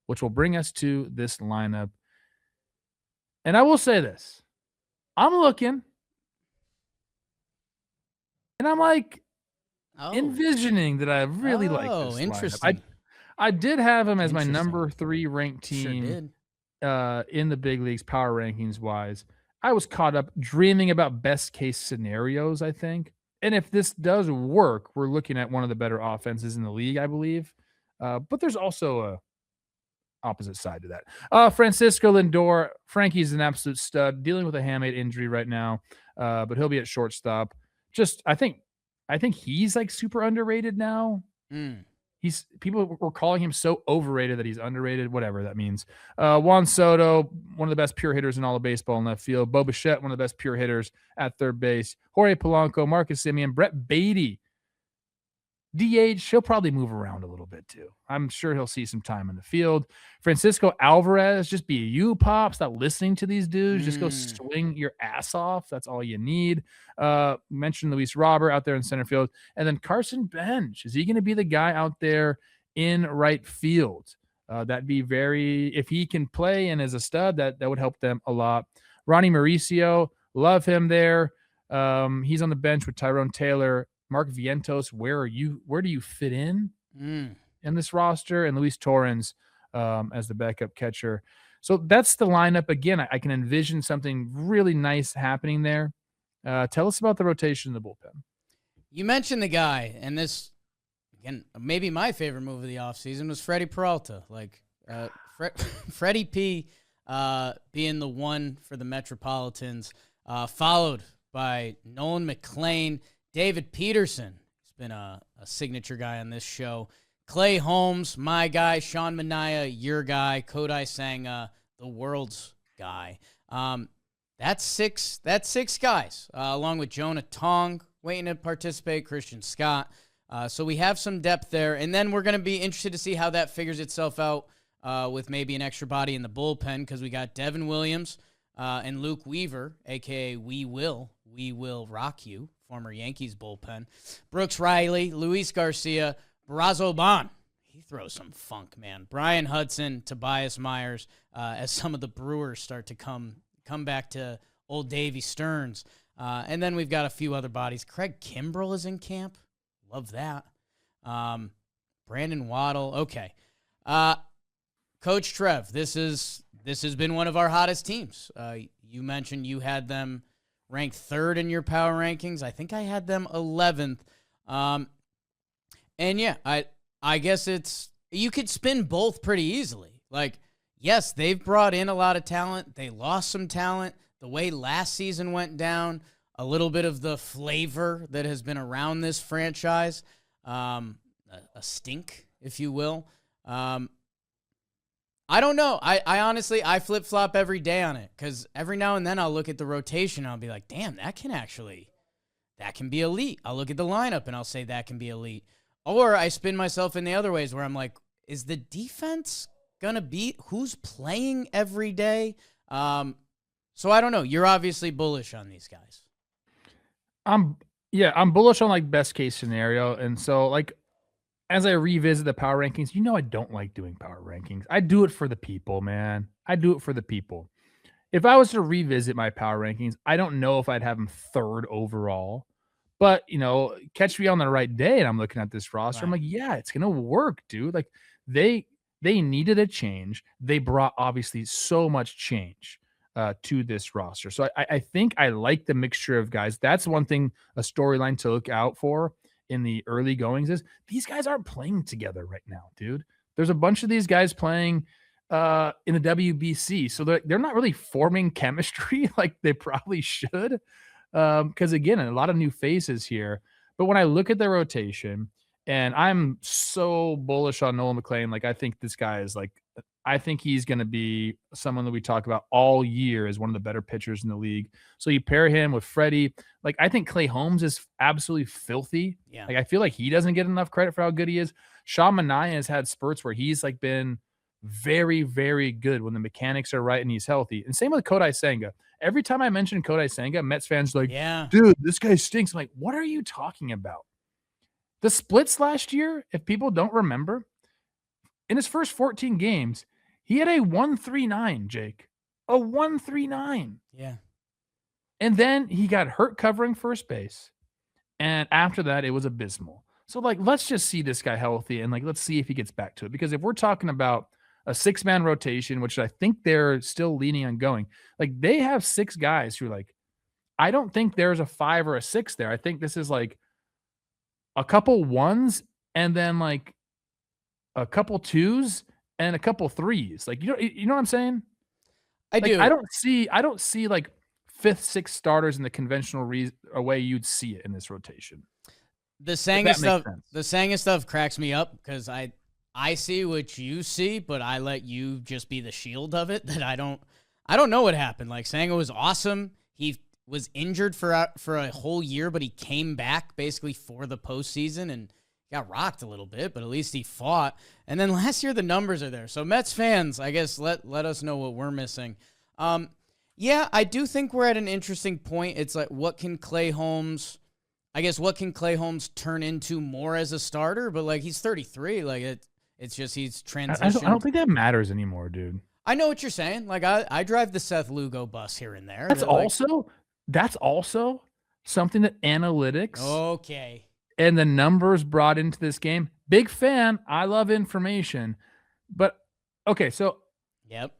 which will bring us to this lineup. And I will say this. I'm looking, and I'm like envisioning that I really like this interesting. lineup. I did have him as my number 3 ranked team in the big leagues, power rankings wise. I was caught up dreaming about best case scenarios, I think. And if this does work, we're looking at one of the better offenses in the league, I believe. But there's also a opposite side to that. Francisco Lindor, Frankie's an absolute stud, dealing with a hamate injury right now, but he'll be at shortstop. I think he's like super underrated now. People were calling him so overrated that he's underrated, whatever that means. Juan Soto, one of the best pure hitters in all of baseball in left field. Bo Bichette, one of the best pure hitters at third base. Jorge Polanco, Marcus Semien, Brett Beatty. DH, he'll probably move around a little bit too. I'm sure he'll see some time in the field. Francisco Alvarez, just be you, Pop. Stop listening to these dudes. Just go swing your ass off. That's all you need. Mentioned Luis Robert out there in center field. And then Carson Bench. Is he going to be the guy out there in right field? That'd be if he can play and is a stud, that would help them a lot. Ronnie Mauricio, love him there. He's on the bench with Tyrone Taylor. Mark Vientos, where do you fit in this roster? And Luis Torrens as the backup catcher. So that's the lineup. Again, I can envision something really nice happening there. Tell us about the rotation in the bullpen. You mentioned the guy, and this, again, maybe my favorite move of the offseason was Freddie Peralta. Like Freddie P being the one for the Metropolitans, followed by Nolan McClain, David Peterson. He's been a signature guy on this show. Clay Holmes, my guy. Sean Manaea, your guy. Kodai Senga, the world's guy. That's six guys, along with Jonah Tong waiting to participate, Christian Scott. So we have some depth there. And then we're going to be interested to see how that figures itself out with maybe an extra body in the bullpen, because we got Devin Williams and Luke Weaver, a.k.a. We Will Rock You, former Yankees bullpen. Brooks Riley, Luis Garcia, Brazo Ban. He throws some funk, man. Brian Hudson, Tobias Myers, as some of the Brewers start to come back to old Davey Stearns. And then we've got a few other bodies. Craig Kimbrell is in camp. Love that. Brandon Waddle. Okay. Coach Trev, this has been one of our hottest teams. You mentioned you had them ranked 3rd in your power rankings. I think I had them 11th. And yeah, I guess you could spin both pretty easily. Like, yes, they've brought in a lot of talent. They lost some talent. The way last season went down, a little bit of the flavor that has been around this franchise, a stink, if you will. I don't know. I honestly, I flip-flop every day on it, because every now and then I'll look at the rotation and I'll be like, damn, that can be elite. I'll look at the lineup and I'll say that can be elite. Or I spin myself in the other ways where I'm like, is the defense going to beat who's playing every day? So I don't know. You're obviously bullish on these guys. I'm bullish on like best case scenario. And so like, as I revisit the power rankings, I don't like doing power rankings. I do it for the people, man. I do it for the people. If I was to revisit my power rankings, I don't know if I'd have them 3rd overall. But, catch me on the right day and I'm looking at this roster. Right. I'm like, yeah, it's going to work, dude. Like they needed a change. They brought obviously so much change to this roster. So I think I like the mixture of guys. That's one thing, a storyline to look out for in the early goings is these guys aren't playing together right now, dude. There's a bunch of these guys playing in the WBC, so they're not really forming chemistry like they probably should. Because again, a lot of new faces here. But when I look at the rotation, and I'm so bullish on Nolan McLean, like I think this guy is like, I think he's going to be someone that we talk about all year as one of the better pitchers in the league. So you pair him with Freddie. Like I think Clay Holmes is absolutely filthy. Yeah. Like I feel like he doesn't get enough credit for how good he is. Sean Manaea has had spurts where he's like been very, very good when the mechanics are right and he's healthy. And same with Kodai Senga. Every time I mention Kodai Senga, Mets fans are like, Yeah. dude, this guy stinks. I'm like, what are you talking about? The splits last year, if people don't remember, in his first 14 games, he had a 1.39, Jake. A 1.39. Yeah. And then he got hurt covering first base. And after that, it was abysmal. So, like, let's just see this guy healthy and, like, let's see if he gets back to it. Because if we're talking about a 6-man rotation, which I think they're still leaning on going, like, they have 6 guys who, like, I don't think there's a 5 or a 6 there. I think this is, like, a couple 1s and then, like, a couple 2s and a couple 3s. Like, you know what I'm saying? I do. I don't see like 5th, 6th starters in the conventional way you'd see it in this rotation. The Senga stuff cracks me up because I see what you see, but I let you just be the shield of it. That I don't know what happened. Like Senga was awesome. He was injured for a whole year, but he came back basically for the postseason and got rocked a little bit, but at least he fought. And then last year the numbers are there. So Mets fans, I guess let us know what we're missing. Yeah, I do think we're at an interesting point. It's like what can Clay Holmes turn into more as a starter? But like he's 33, like it's just he's transitioned. I don't think that matters anymore, dude. I know what you're saying. Like I drive the Seth Lugo bus here and there. That's also something that analytics okay. and the numbers brought into this game. Big fan. I love information. But okay, so yep.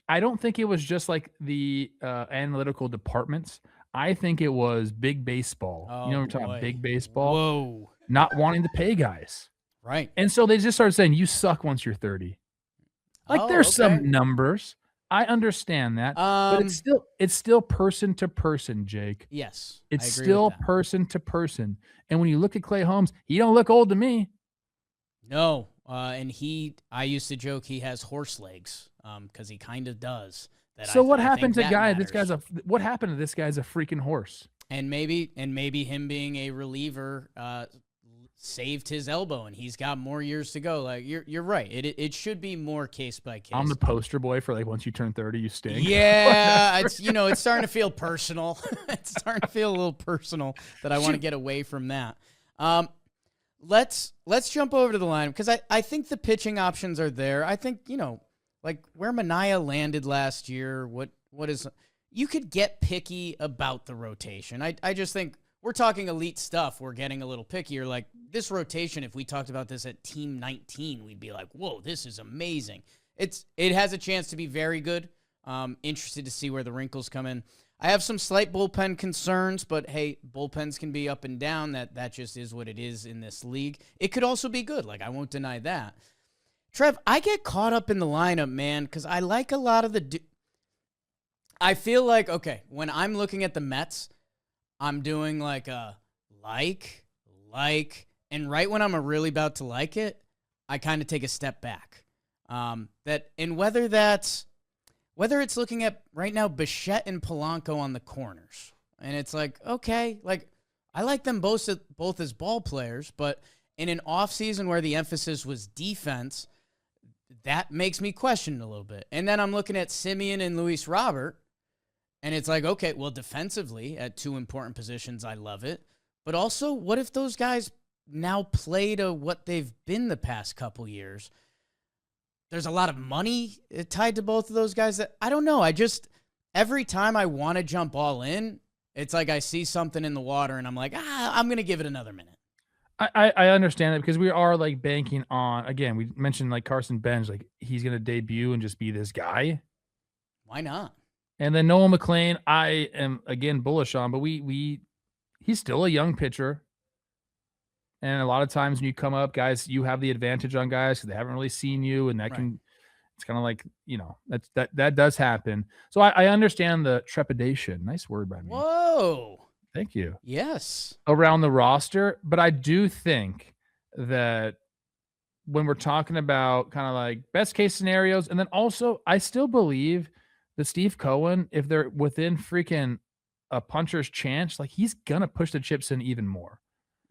I don't think it was just like the analytical departments. I think it was big baseball. We're talking big baseball. Whoa. Not wanting to pay guys. Right. And so they just started saying, you suck once you're 30. Like there's some numbers. I understand that. But it's still person to person, Jake. Yes. It's still person to person. And when you look at Clay Holmes, he don't look old to me. No. And I used to joke he has horse legs because he kind of does. What happened to guy? What happened to this guy's a freaking horse? And maybe him being a reliever saved his elbow, and he's got more years to go. Like you're right. It should be more case by case. I'm the poster boy for like once you turn 30, you stink. Yeah, it's starting to feel personal. It's starting to feel a little personal that I want to get away from that. Let's jump over to the line because I think the pitching options are there. I think like where Manaea landed last year. What is you could get picky about the rotation. I just think. We're talking elite stuff. We're getting a little pickier. Like this rotation, if we talked about this at Team 19, we'd be like, whoa, this is amazing. It has a chance to be very good. Interested to see where the wrinkles come in. I have some slight bullpen concerns, but hey, bullpens can be up and down. That just is what it is in this league. It could also be good. Like I won't deny that. Trev, I get caught up in the lineup, man, because I like a lot of I feel like, okay, when I'm looking at the Mets, I'm doing like a like, and right when I'm really about to like it, I kind of take a step back. Whether it's looking at right now Bichette and Polanco on the corners, and it's like, okay, like I like them both as ball players, but in an offseason where the emphasis was defense, that makes me question it a little bit. And then I'm looking at Simeon and Luis Robert. And it's like, okay, well, defensively at 2 important positions, I love it. But also, what if those guys now play to what they've been the past couple years? There's a lot of money tied to both of those guys that I don't know. Every time I want to jump all in, it's like I see something in the water and I'm like, I'm going to give it another minute. I understand that because we are like banking on, again, we mentioned like Carson Bench, like he's going to debut and just be this guy. Why not? And then Nolan McLean, I am again bullish on, but he's still a young pitcher. And a lot of times when you come up, guys, you have the advantage on guys because they haven't really seen you, and Right. it's kind of like, that does happen. So I understand the trepidation. Nice word by me. Whoa. Thank you. Yes. Around the roster, but I do think that when we're talking about kind of like best case scenarios, and then also I still believe that Steve Cohen, if they're within freaking a puncher's chance, like he's gonna push the chips in even more.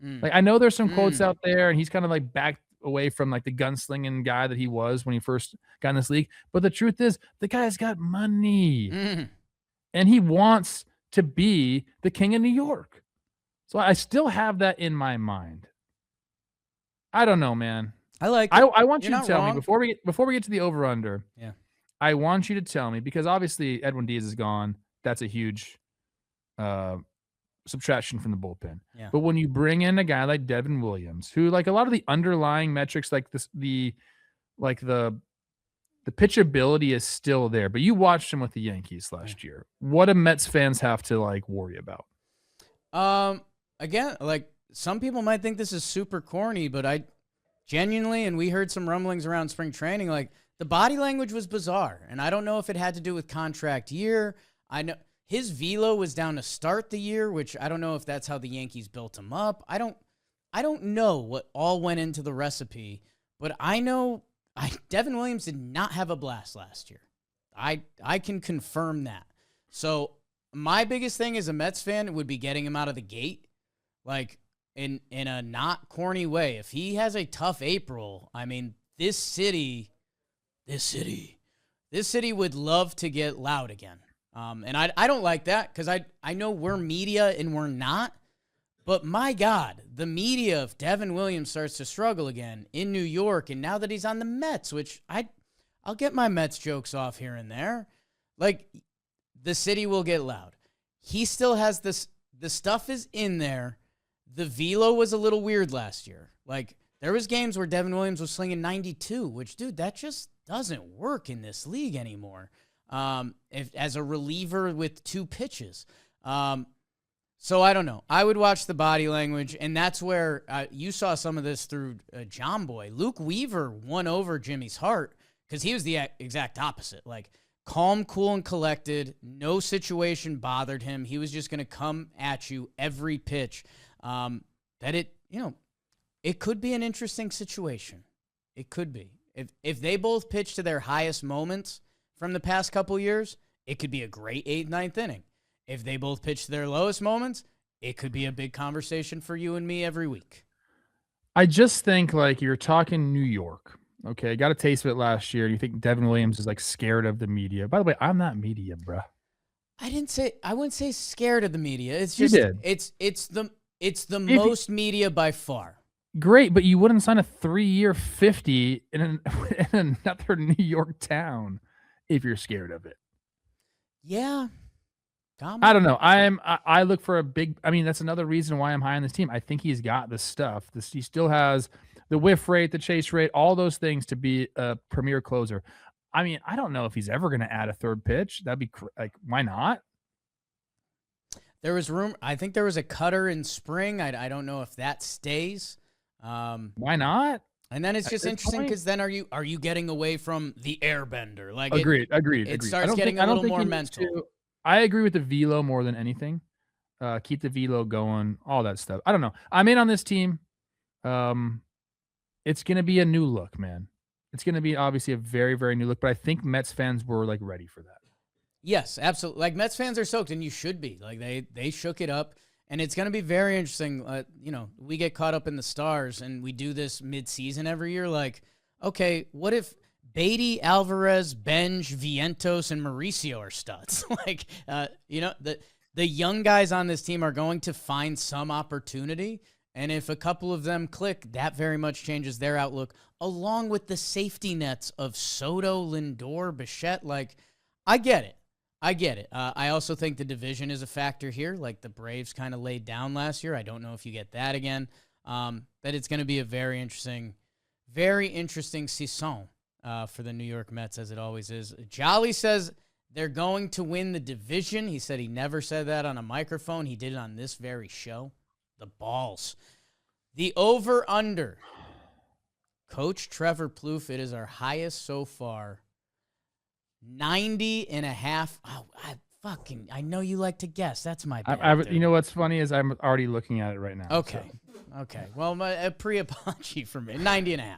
Mm. Like I know there's some quotes Mm. out there, and he's kind of like backed away from like the gunslinging guy that he was when he first got in this league. But the truth is, the guy's got money, Mm. and he wants to be the king of New York. So I still have that in my mind. I don't know, man. I like I it. I want You're you to not tell me wrong. before we get to the over under. Yeah. I want you to tell me because obviously Edwin Diaz is gone. That's a huge uh, subtraction from the bullpen. Yeah. But when you bring in a guy like Devin Williams, who like a lot of the underlying metrics, like like the pitchability is still there, but you watched him with the Yankees last year. What do Mets fans have to like worry about? Again, like some people might think this is super corny, but I genuinely, and we heard some rumblings around spring training, like the body language was bizarre. And I don't know if it had to do with contract year. I know his velo was down to start the year, which I don't know if that's how the Yankees built him up. I don't know what all went into the recipe, but I know Devin Williams did not have a blast last year. I can confirm that. So my biggest thing as a Mets fan would be getting him out of the gate, like in a not corny way. If he has a tough April, I mean, this city would love to get loud again. And I don't like that because I know we're media and we're not. But my God, the media of Devin Williams starts to struggle again in New York, and now that he's on the Mets, which I'll get my Mets jokes off here and there, like the city will get loud. He still has this. The stuff is in there. The velo was a little weird last year. Like there was games where Devin Williams was slinging 92, which dude, that just doesn't work in this league anymore. If as a reliever with 2 pitches. So I don't know. I would watch the body language, and that's where you saw some of this through Jomboy. Luke Weaver won over Jimmy's heart because he was the exact opposite. Like calm, cool, and collected. No situation bothered him. He was just going to come at you every pitch. It could be an interesting situation. It could be. If they both pitch to their highest moments from the past couple years, it could be a great 8th, 9th inning. If they both pitch to their lowest moments, it could be a big conversation for you and me every week. I just think like you're talking New York. Okay, I got a taste of it last year. You think Devin Williams is like scared of the media? By the way, I'm not media, bruh. I wouldn't say scared of the media. It's You just did. it's the most media by far. Great, but you wouldn't sign a 3-year 50 in another New York town if you're scared of it. Yeah. I don't know. I look for a big. I mean, that's another reason why I'm high on this team. I think he's got the stuff. He still has the whiff rate, the chase rate, all those things to be a premier closer. I mean, I don't know if he's ever going to add a third pitch. That'd be like, why not? There was room. I think there was a cutter in spring. I don't know if that stays. Why not? And then it's just interesting because then are you getting away from the airbender? Like agreed. It starts getting a little more mental. I agree with the velo more than anything. Keep the velo going, all that stuff. I don't know. I'm in on this team. It's going to be a new look, man. It's going to be obviously a very, very new look, but I think Mets fans were like ready for that. Yes, absolutely. Like Mets fans are soaked, and you should be. Like they shook it up, and it's going to be very interesting. We get caught up in the stars, and we do this mid-season every year. Like, okay, what if Beatty, Alvarez, Benj, Vientos, and Mauricio are studs? Like, the young guys on this team are going to find some opportunity, and if a couple of them click, that very much changes their outlook, along with the safety nets of Soto, Lindor, Bichette. Like, I get it. I also think the division is a factor here. Like the Braves kind of laid down last year. I don't know if you get that again. That it's going to be a very interesting season for the New York Mets, as it always is. Jolly says they're going to win the division. He said he never said that on a microphone. He did it on this very show. The balls. The over-under. Coach Trevor Plouffe, it is our highest so far. 90.5. Oh, I know you like to guess. That's my bad. You know what's funny is I'm already looking at it right now. Okay. So. Okay. Well, a pre-apology for me. 90.5.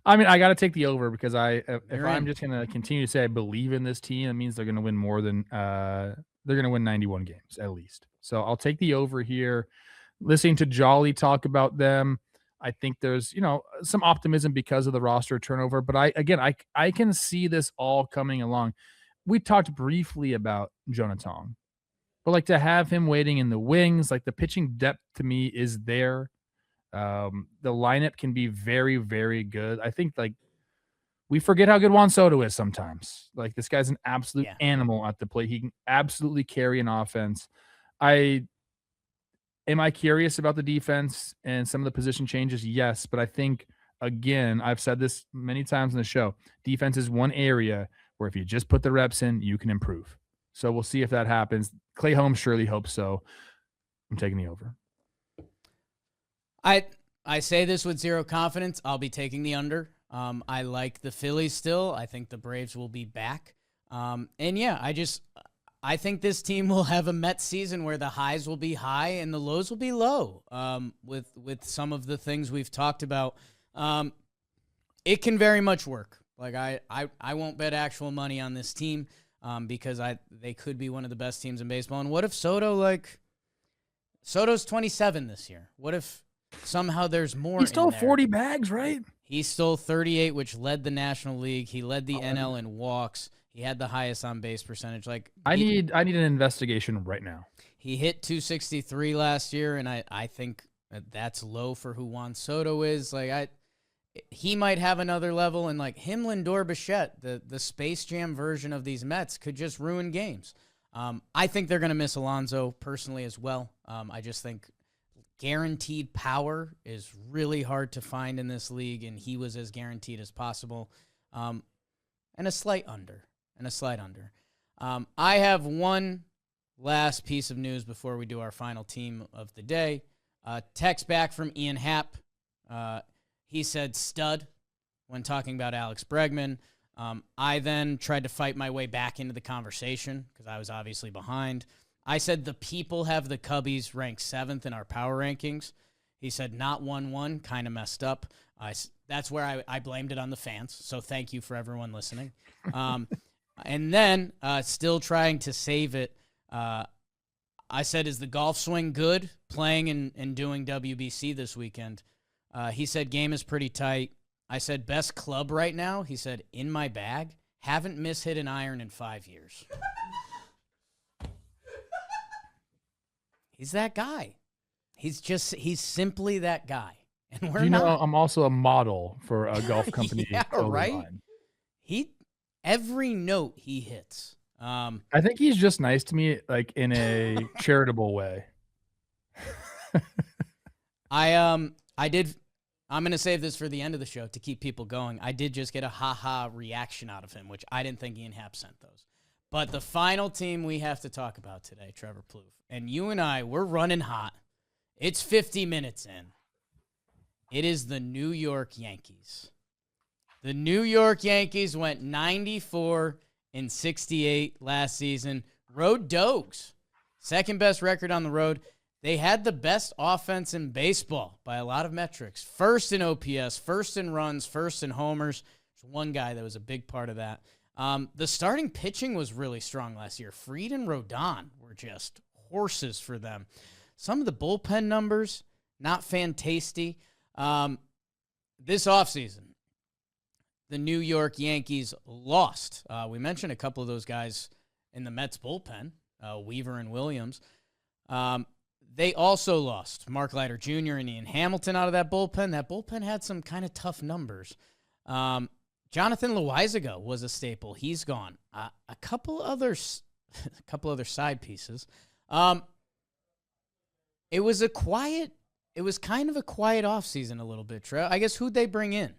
I mean, I got to take the over because if I'm just going to continue to say I believe in this team, it means they're going to win more than they're going to win 91 games at least. So I'll take the over here. Listening to Jolly talk about them, I think there's, some optimism because of the roster turnover, but I can see this all coming along. We talked briefly about Jonah Tong, but like to have him waiting in the wings, like the pitching depth to me is there. The lineup can be very, very good. I think like we forget how good Juan Soto is sometimes. Like this guy's an absolute animal at the plate. He can absolutely carry an offense. Am I curious about the defense and some of the position changes? Yes, but I think, again, I've said this many times in the show, defense is one area where if you just put the reps in, you can improve. So we'll see if that happens. Clay Holmes surely hopes so. I'm taking the over. I say this with zero confidence. I'll be taking the under. I like the Phillies still. I think the Braves will be back. I think this team will have a Mets season where the highs will be high and the lows will be low. With some of the things we've talked about, it can very much work. Like I won't bet actual money on this team because they could be one of the best teams in baseball. And what if Soto's 27 this year? What if somehow there's more? He stole 40 bags, right? He stole 38, which led the National League. He led the NL in walks. He had the highest on-base percentage. I need an investigation right now. He hit 263 last year, and I think that's low for who Juan Soto is. He might have another level, and him, Lindor, Bichette, the Space Jam version of these Mets could just ruin games. I think they're going to miss Alonso personally as well. I just think guaranteed power is really hard to find in this league, and he was as guaranteed as possible. And a slight under. I have one last piece of news before we do our final team of the day. Text back from Ian Happ. He said stud when talking about Alex Bregman. I then tried to fight my way back into the conversation because I was obviously behind. I said the people have the Cubbies ranked 7th in our power rankings. He said not 1-1, kind of messed up. That's where I blamed it on the fans, so thank you for everyone listening. And then, still trying to save it, I said, is the golf swing good playing and doing WBC this weekend? He said, game is pretty tight. I said, best club right now? He said, in my bag. Haven't mishit an iron in 5 years. He's that guy. He's simply that guy. And we're not. I'm also a model for a golf company. Yeah, right? Line. Every note he hits. I think he's just nice to me, in a charitable way. I'm going to save this for the end of the show to keep people going. I did just get a ha-ha reaction out of him, which I didn't think Ian Happ sent those. But the final team we have to talk about today, Trevor Plouffe, and you and I, we're running hot. It's 50 minutes in. It is the New York Yankees. The New York Yankees went 94-68 last season. Road dogs. Second best record on the road. They had the best offense in baseball by a lot of metrics. First in OPS, first in runs, first in homers. There's one guy that was a big part of that. The starting pitching was really strong last year. Fried and Rodon were just horses for them. Some of the bullpen numbers, not fantastic. This offseason, the New York Yankees lost. We mentioned a couple of those guys in the Mets bullpen, Weaver and Williams. They also lost Mark Leiter Jr. and Ian Hamilton out of that bullpen. That bullpen had some kind of tough numbers. Jonathan Loaizaga was a staple. He's gone. A couple other side pieces. It was kind of a quiet offseason a little bit, Trev. I guess who'd they bring in?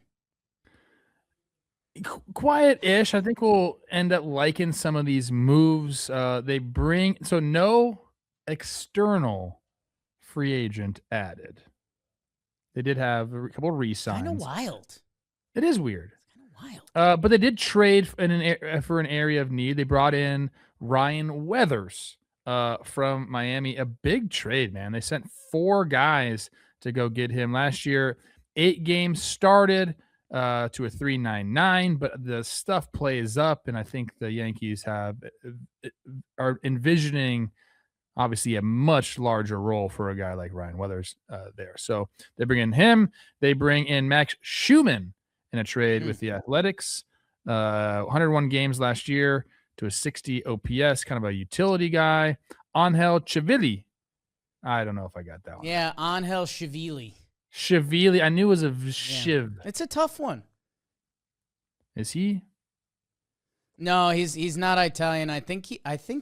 Quiet-ish. I think we'll end up liking some of these moves. No external free agent added. They did have a couple of re-signs. Kind of wild. It is weird. Kind of wild. But they did trade for an area of need. They brought in Ryan Weathers from Miami. A big trade, man. They sent 4 guys to go get him last year. 8 games started to a 3.99, but the stuff plays up, and I think the Yankees are envisioning obviously a much larger role for a guy like Ryan Weathers there. So they bring in him. They bring in Max Schumann in a trade with the Athletics. 101 games last year to a 60 OPS, kind of a utility guy. Angel Chivili. I don't know if I got that one. Yeah, Angel Chivili. Chivili. I knew it was a Shiv. It's a tough one. Is he? No, he's not Italian. I think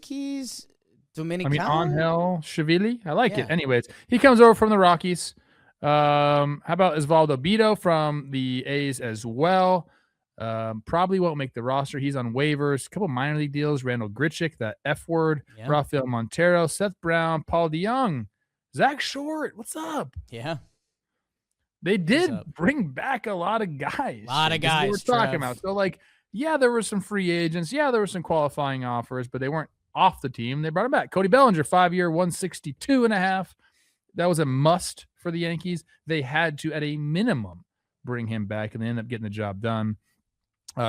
he's Dominican. I mean, Angel Chivili. I like it. Anyways, he comes over from the Rockies. How about Osvaldo Bido from the A's as well? Probably won't make the roster. He's on waivers. A couple minor league deals. Randall Grichuk, that F word. Yeah. Rafael Montero, Seth Brown, Paul DeYoung, Zach Short. What's up? Yeah. They did bring back a lot of guys. A lot of guys. We're talking about. So, yeah, there were some free agents. Yeah, there were some qualifying offers, but they weren't off the team. They brought him back. Cody Bellinger, 5-year, 162.5. That was a must for the Yankees. They had to, at a minimum, bring him back, and they ended up getting the job done.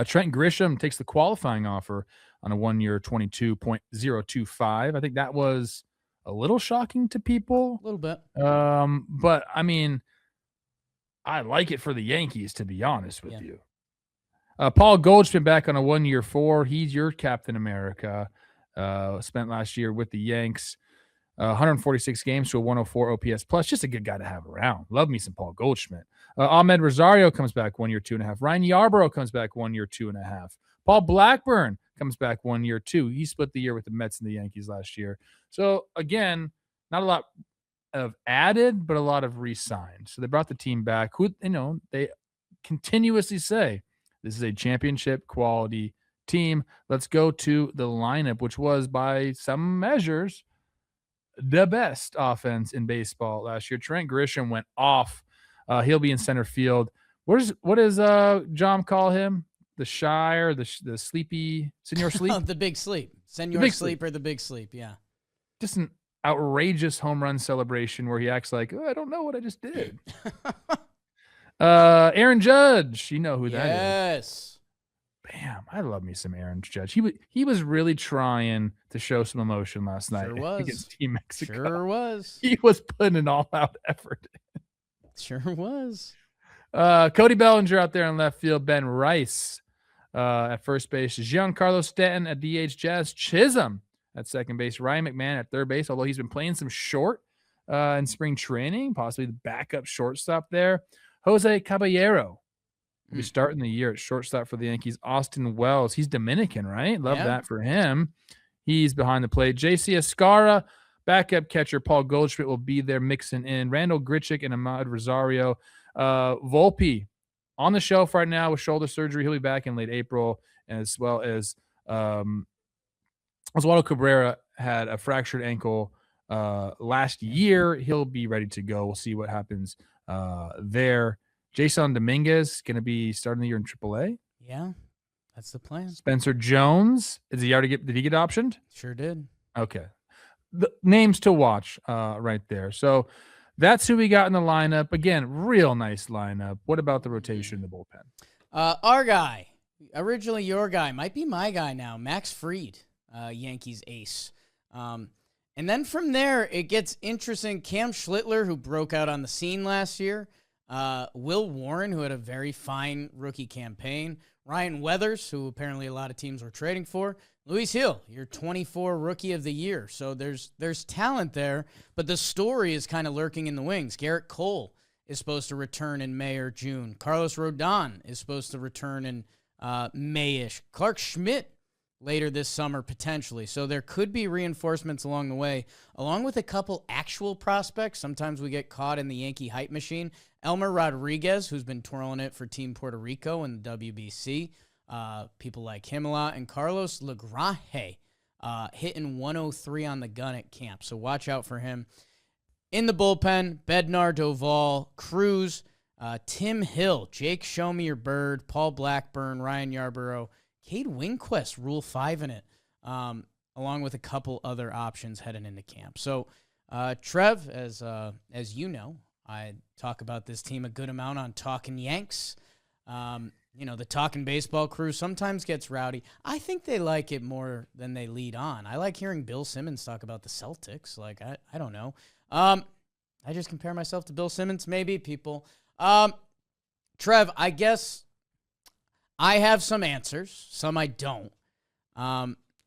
Trent Grisham takes the qualifying offer on a 1-year, $22.025. I think that was a little shocking to people. A little bit. But, I mean, I like it for the Yankees, to be honest with you. Paul Goldschmidt back on a 1-year, $4. He's your Captain America. Spent last year with the Yanks. 146 games to a 104 OPS plus. Just a good guy to have around. Love me some Paul Goldschmidt. Ahmed Rosario comes back 1 year, 2.5. Ryan Yarbrough comes back 1 year, 2.5. Paul Blackburn comes back 1 year, 2. He split the year with the Mets and the Yankees last year. So again, not a lot of added, but a lot of re-signed. So they brought the team back. Who, they continuously say this is a championship quality team. Let's go to the lineup, which was by some measures the best offense in baseball last year. Trent Grisham went off. He'll be in center field. What does John call him? The shy or the sleepy Senor Sleep? The big sleep. Senor Sleep or the big sleep, yeah. Just an outrageous home run celebration where he acts like, I don't know what I just did. Aaron Judge, you know who that is. Yes. Bam, I love me some Aaron Judge. He was really trying to show some emotion last night against Team Mexico. Sure was. He was putting an all-out effort. Sure was. Cody Bellinger out there in left field. Ben Rice at first base. Giancarlo Stanton at DH. Jazz Chisholm at second base. Ryan McMahon at third base, although he's been playing some short in spring training, possibly the backup shortstop there. Jose Caballero will be starting the year at shortstop for the Yankees. Austin Wells, he's Dominican, right? Love that for him. He's behind the plate. JC Escara, backup catcher. Paul Goldschmidt will be there mixing in. Randall Grichuk and Ahmad Rosario. Volpe on the shelf right now with shoulder surgery. He'll be back in late April, as well as Oswaldo Cabrera had a fractured ankle last year. He'll be ready to go. We'll see what happens there. Jason Dominguez going to be starting the year in AAA. Yeah, that's the plan. Spencer Jones, did he get optioned? Sure did. Okay. The names to watch right there. So that's who we got in the lineup. Again, real nice lineup. What about the rotation in the bullpen? Our guy, originally your guy, might be my guy now, Max Fried, Yankees ace. And then from there, it gets interesting. Cam Schlittler, who broke out on the scene last year. Will Warren, who had a very fine rookie campaign. Ryan Weathers, who apparently a lot of teams were trading for. Luis Hill, your 24 Rookie of the Year. So there's talent there, but the story is kind of lurking in the wings. Garrett Cole is supposed to return in May or June. Carlos Rodon is supposed to return in May-ish. Clark Schmidt later this summer, potentially. So there could be reinforcements along the way, along with a couple actual prospects. Sometimes we get caught in the Yankee hype machine. Elmer Rodriguez, who's been twirling it for Team Puerto Rico in the WBC. People like him a lot. And Carlos Lagraje hitting 103 on the gun at camp. So watch out for him. In the bullpen, Bednar, Doval, Cruz, Tim Hill, Jake Show Me Your Bird, Paul Blackburn, Ryan Yarborough, Cade Winquist, Rule 5 in it, along with a couple other options heading into camp. So, Trev, as you know, I talk about this team a good amount on Talkin Yanks. The Talkin Baseball crew sometimes gets rowdy. I think they like it more than they lead on. I like hearing Bill Simmons talk about the Celtics. Like, I don't know. I just compare myself to Bill Simmons, maybe, people. Trev, I guess I have some answers. Some I don't.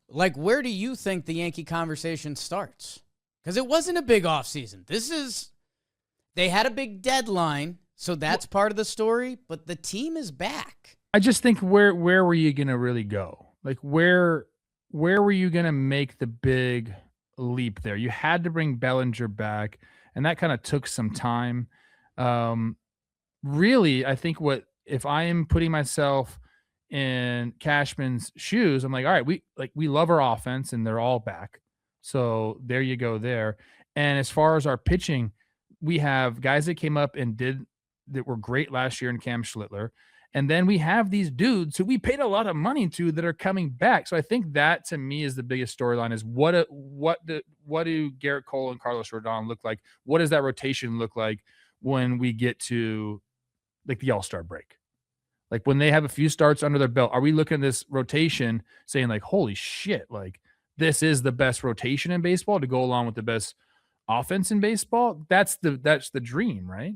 Where do you think the Yankee conversation starts? Because it wasn't a big offseason. They had a big deadline, so that's part of the story, but the team is back. I just think where were you going to really go? Like, where were you going to make the big leap there? You had to bring Bellinger back, and that kind of took some time. Really, I think if I am putting myself in Cashman's shoes, I'm like, all right, we love our offense and they're all back. So there you go there. And as far as our pitching, we have guys that came up and that were great last year in Cam Schlittler. And then we have these dudes who we paid a lot of money to that are coming back. So I think that to me is the biggest storyline is what do Garrett Cole and Carlos Rodon look like? What does that rotation look like when we get to like the All-Star break? Like when they have a few starts under their belt, are we looking at this rotation saying like, holy shit, like this is the best rotation in baseball to go along with the best offense in baseball? That's the dream, right?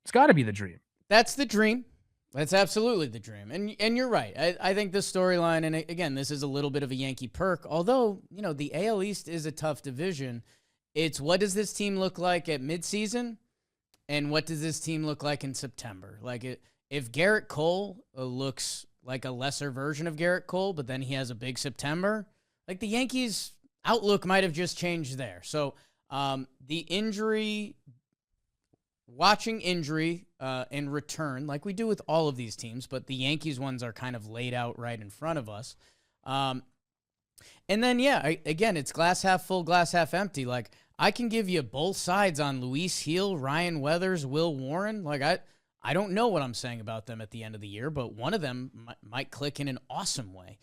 It's got to be the dream. That's the dream. That's absolutely the dream. And you're right. I think the storyline, and again, this is a little bit of a Yankee perk, although, the AL East is a tough division. It's what does this team look like at midseason, and what does this team look like in September? Like, if Garrett Cole looks like a lesser version of Garrett Cole, but then he has a big September, like the Yankees' outlook might have just changed there. So watching injury and return, like we do with all of these teams, but the Yankees ones are kind of laid out right in front of us. And then, again, it's glass half full, glass half empty. Like, I can give you both sides on Luis Gil, Ryan Weathers, Will Warren. Like, I don't know what I'm saying about them at the end of the year, but one of them might click in an awesome way.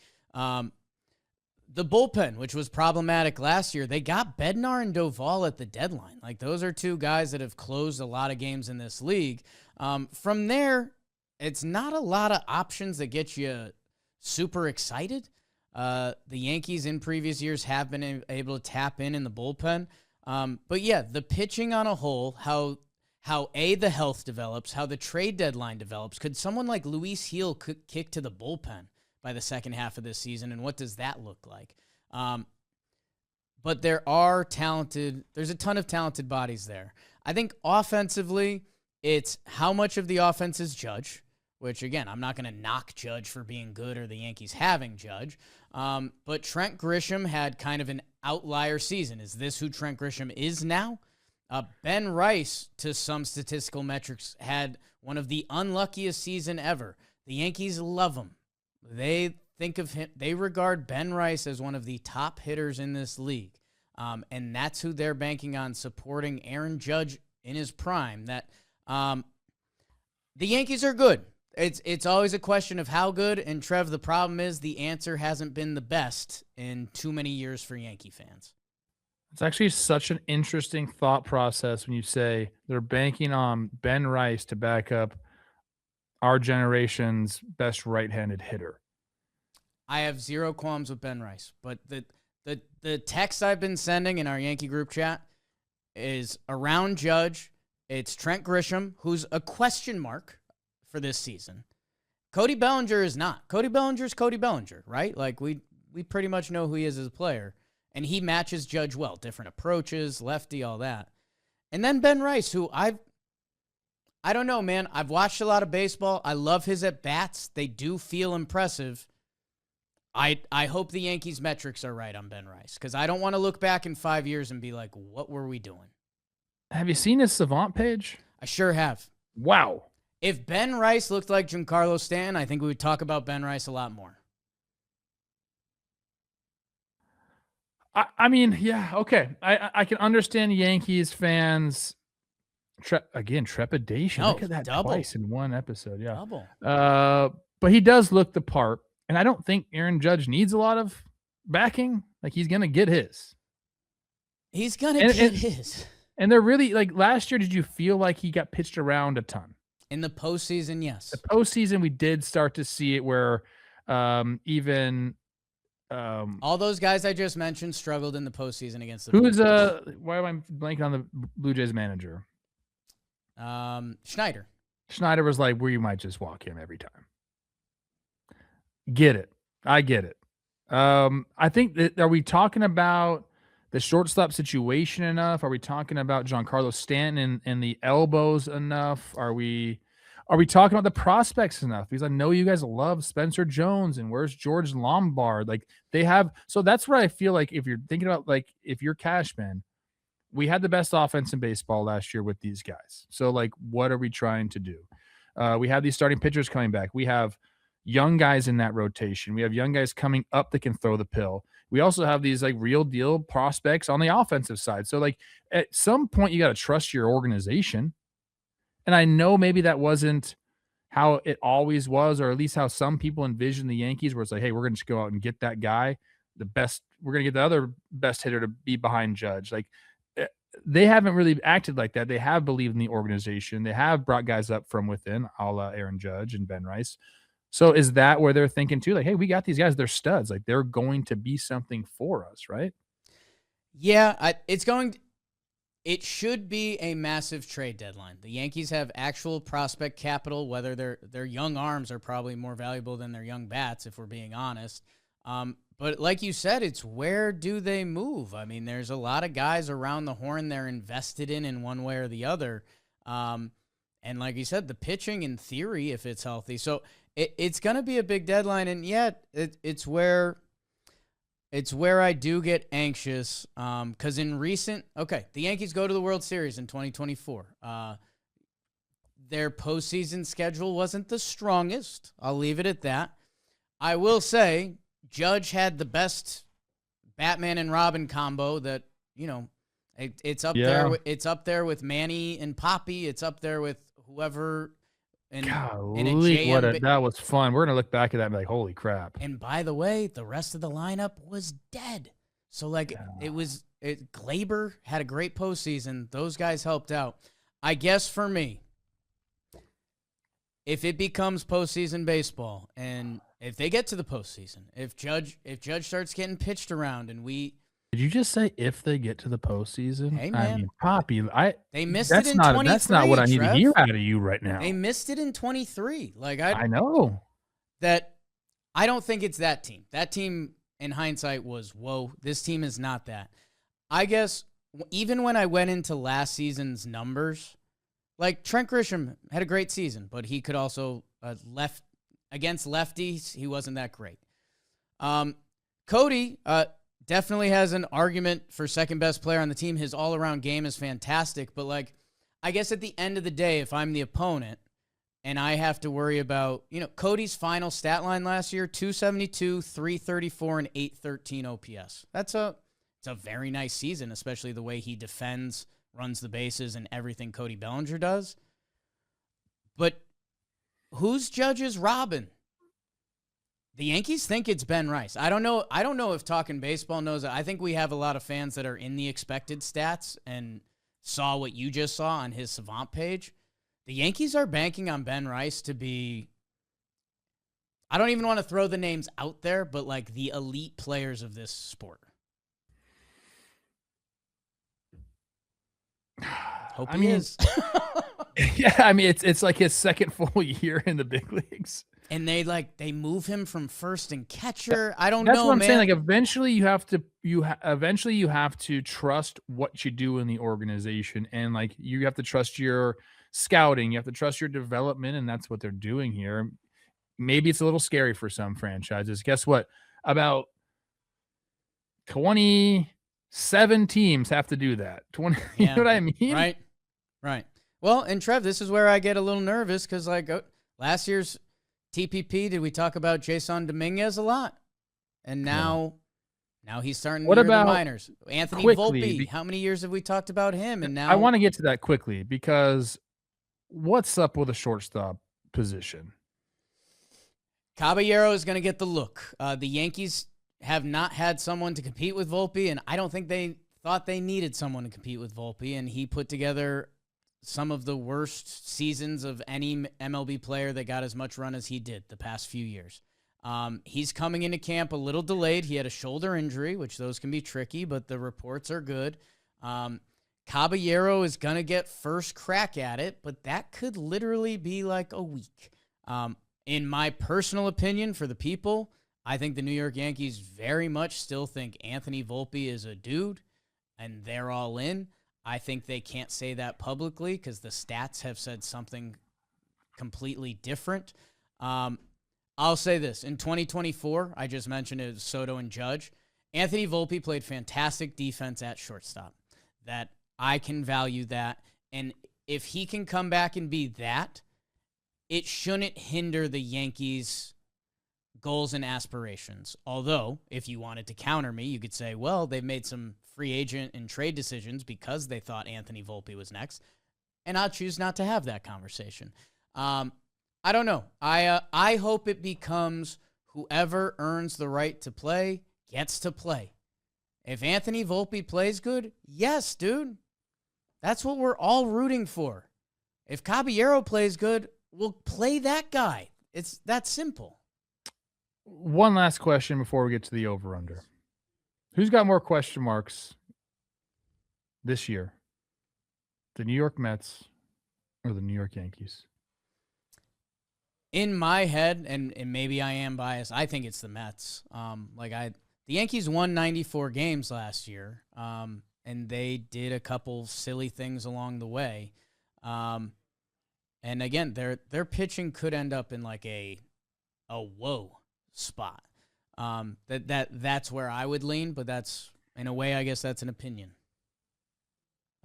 The bullpen, which was problematic last year, they got Bednar and Doval at the deadline. Like, those are two guys that have closed a lot of games in this league. From there, it's not a lot of options that get you super excited. The Yankees in previous years have been able to tap in the bullpen. But yeah, the pitching on a whole, how the health develops, how the trade deadline develops. Could someone like Luis Gil kick to the bullpen by the second half of this season, and what does that look like? But there's a ton of talented bodies there. I think offensively, it's how much of the offense is Judge, which, again, I'm not going to knock Judge for being good or the Yankees having Judge. But Trent Grisham had kind of an outlier season. Is this who Trent Grisham is now? Ben Rice, to some statistical metrics, had one of the unluckiest season ever. The Yankees love him. They think of him. They regard Ben Rice as one of the top hitters in this league. And that's who they're banking on supporting Aaron Judge in his prime. That the Yankees are good. It's always a question of how good. And Trev, the problem is the answer hasn't been the best in too many years for Yankee fans. It's actually such an interesting thought process when you say they're banking on Ben Rice to back up our generation's best right-handed hitter. I have zero qualms with Ben Rice, but the text I've been sending in our Yankee group chat is around Judge. It's Trent Grisham, who's a question mark for this season. Cody Bellinger is not. Cody Bellinger's Cody Bellinger, right? Like, we pretty much know who he is as a player. And he matches Judge well. Different approaches, lefty, all that. And then Ben Rice, who I don't know, man. I've watched a lot of baseball. I love his at-bats. They do feel impressive. I hope the Yankees' metrics are right on Ben Rice, because I don't want to look back in 5 years and be like, what were we doing? Have you seen his Savant page? I sure have. Wow. If Ben Rice looked like Giancarlo Stanton, I think we would talk about Ben Rice a lot more. I mean, yeah, okay. I can understand Yankees fans trepidation. No, Look at that double, twice in one episode. Yeah. double. But he does look the part, and I don't think Aaron Judge needs a lot of backing. Like he's gonna get his. He's gonna And get and his and they're really like last year. Did you feel like he got pitched around a ton? in the postseason. The Yes, postseason, we did start to see it where even all those guys I just mentioned struggled in the postseason against the who's Phillies. why am I blanking on the Blue Jays manager? Schneider. Schneider was like, "We might just walk him every time." Get it? I get it. I think that are we talking about the shortstop situation enough? Are we talking about Giancarlo Stanton and the elbows enough? Are we talking about the prospects enough? Because I know you guys love Spencer Jones and where's George Lombard? Like they have, so that's what I feel like if you're thinking about like if you're Cashman, we had the best offense in baseball last year with these guys. So like, what are we trying to do? We have these starting pitchers coming back. We have young guys in that rotation. We have young guys coming up that can throw the pill. We also have these like real deal prospects on the offensive side. So like at some point you got to trust your organization. And I know maybe that wasn't how it always was, or at least how some people envision the Yankees, where it's like, hey, we're going to just go out and get that guy, the best. We're going to get the other best hitter to be behind Judge. Like they haven't really acted like that. They have believed in the organization. They have brought guys up from within, a la Aaron Judge and Ben Rice. So is that where they're thinking too? Like, hey, we got these guys. They're studs. Like they're going to be something for us, right? Yeah, it should be a massive trade deadline. The Yankees have actual prospect capital, whether their young arms are probably more valuable than their young bats, if we're being honest. But like you said, it's where do they move? I mean, there's a lot of guys around the horn they're invested in one way or the other. And like you said, the pitching in theory, if it's healthy. So it's going to be a big deadline. And yet it's where I do get anxious because the Yankees go to the World Series in 2024. Their postseason schedule wasn't the strongest. I'll leave it at that. I will say Judge had the best Batman and Robin combo that, it's up there. It's up there with Manny and Poppy. It's up there with whoever. Golly, that was fun. We're gonna look back at that and be like, holy crap. And by the way, the rest of the lineup was dead. So Glaber had a great postseason. Those guys helped out. I guess for me, if it becomes postseason baseball and if they get to the postseason, if Judge starts getting pitched around and Did you just say if they get to the postseason? Hey, man. I mean, Poppy, they missed it in 23. That's not what I need to hear out of you right now. They missed it in 23. I know. That I don't think it's that team. That team, in hindsight, was, whoa, this team is not that. I guess even when I went into last season's numbers, like Trent Grisham had a great season, but he could also against lefties, he wasn't that great. Cody definitely has an argument for second best player on the team. His all-around game is fantastic, but I guess at the end of the day, if I'm the opponent and I have to worry about, Cody's final stat line last year, 272, 334, and 813 OPS. It's a very nice season, especially the way he defends, runs the bases, and everything Cody Bellinger does. But who's Judge's Robin? The Yankees think it's Ben Rice. I don't know if Talkin Baseball knows that. I think we have a lot of fans that are in the expected stats and saw what you just saw on his Savant page. The Yankees are banking on Ben Rice to be, I don't even want to throw the names out there, but the elite players of this sport. Hope he is. Yeah, I mean it's like his second full year in the big leagues. And they move him from first and catcher. I don't That's know, what I'm man. saying. Eventually you have to trust what you do in the organization, and you have to trust your scouting. You have to trust your development, and that's what they're doing here. Maybe it's a little scary for some franchises. Guess what? About 27 teams have to do that. 20. Yeah, you know what I mean? Right. Well, and Trev, this is where I get a little nervous because last year's TPP, did we talk about Jason Dominguez a lot? And now Now he's starting What near the about minors. Anthony quickly? Volpe, how many years have we talked about him? And I now want to get to that quickly because what's up with the shortstop position? Caballero is going to get the look. The Yankees have not had someone to compete with Volpe, and I don't think they thought they needed someone to compete with Volpe, and he put together some of the worst seasons of any MLB player that got as much run as he did the past few years. He's coming into camp a little delayed. He had a shoulder injury, which those can be tricky, but the reports are good. Caballero is going to get first crack at it, but that could literally be like a week. In my personal opinion, for the people, I think the New York Yankees very much still think Anthony Volpe is a dude, and they're all in. I think they can't say that publicly because the stats have said something completely different. I'll say this. In 2024, I just mentioned it was Soto and Judge. Anthony Volpe played fantastic defense at shortstop. That I can value that. And if he can come back and be that, it shouldn't hinder the Yankees' goals and aspirations. Although, if you wanted to counter me, you could say, well, they've made some free agent and trade decisions because they thought Anthony Volpe was next. And I'll choose not to have that conversation. I don't know. I hope it becomes whoever earns the right to play gets to play. If Anthony Volpe plays good, yes, dude. That's what we're all rooting for. If Caballero plays good, we'll play that guy. It's that simple. One last question before we get to the over-under. Who's got more question marks this year? The New York Mets or the New York Yankees? In my head, and maybe I am biased, I think it's the Mets. The Yankees won 94 games last year, and they did a couple silly things along the way. And again, their pitching could end up in like a whoa spot. That's where I would lean, but that's in a way, I guess that's an opinion.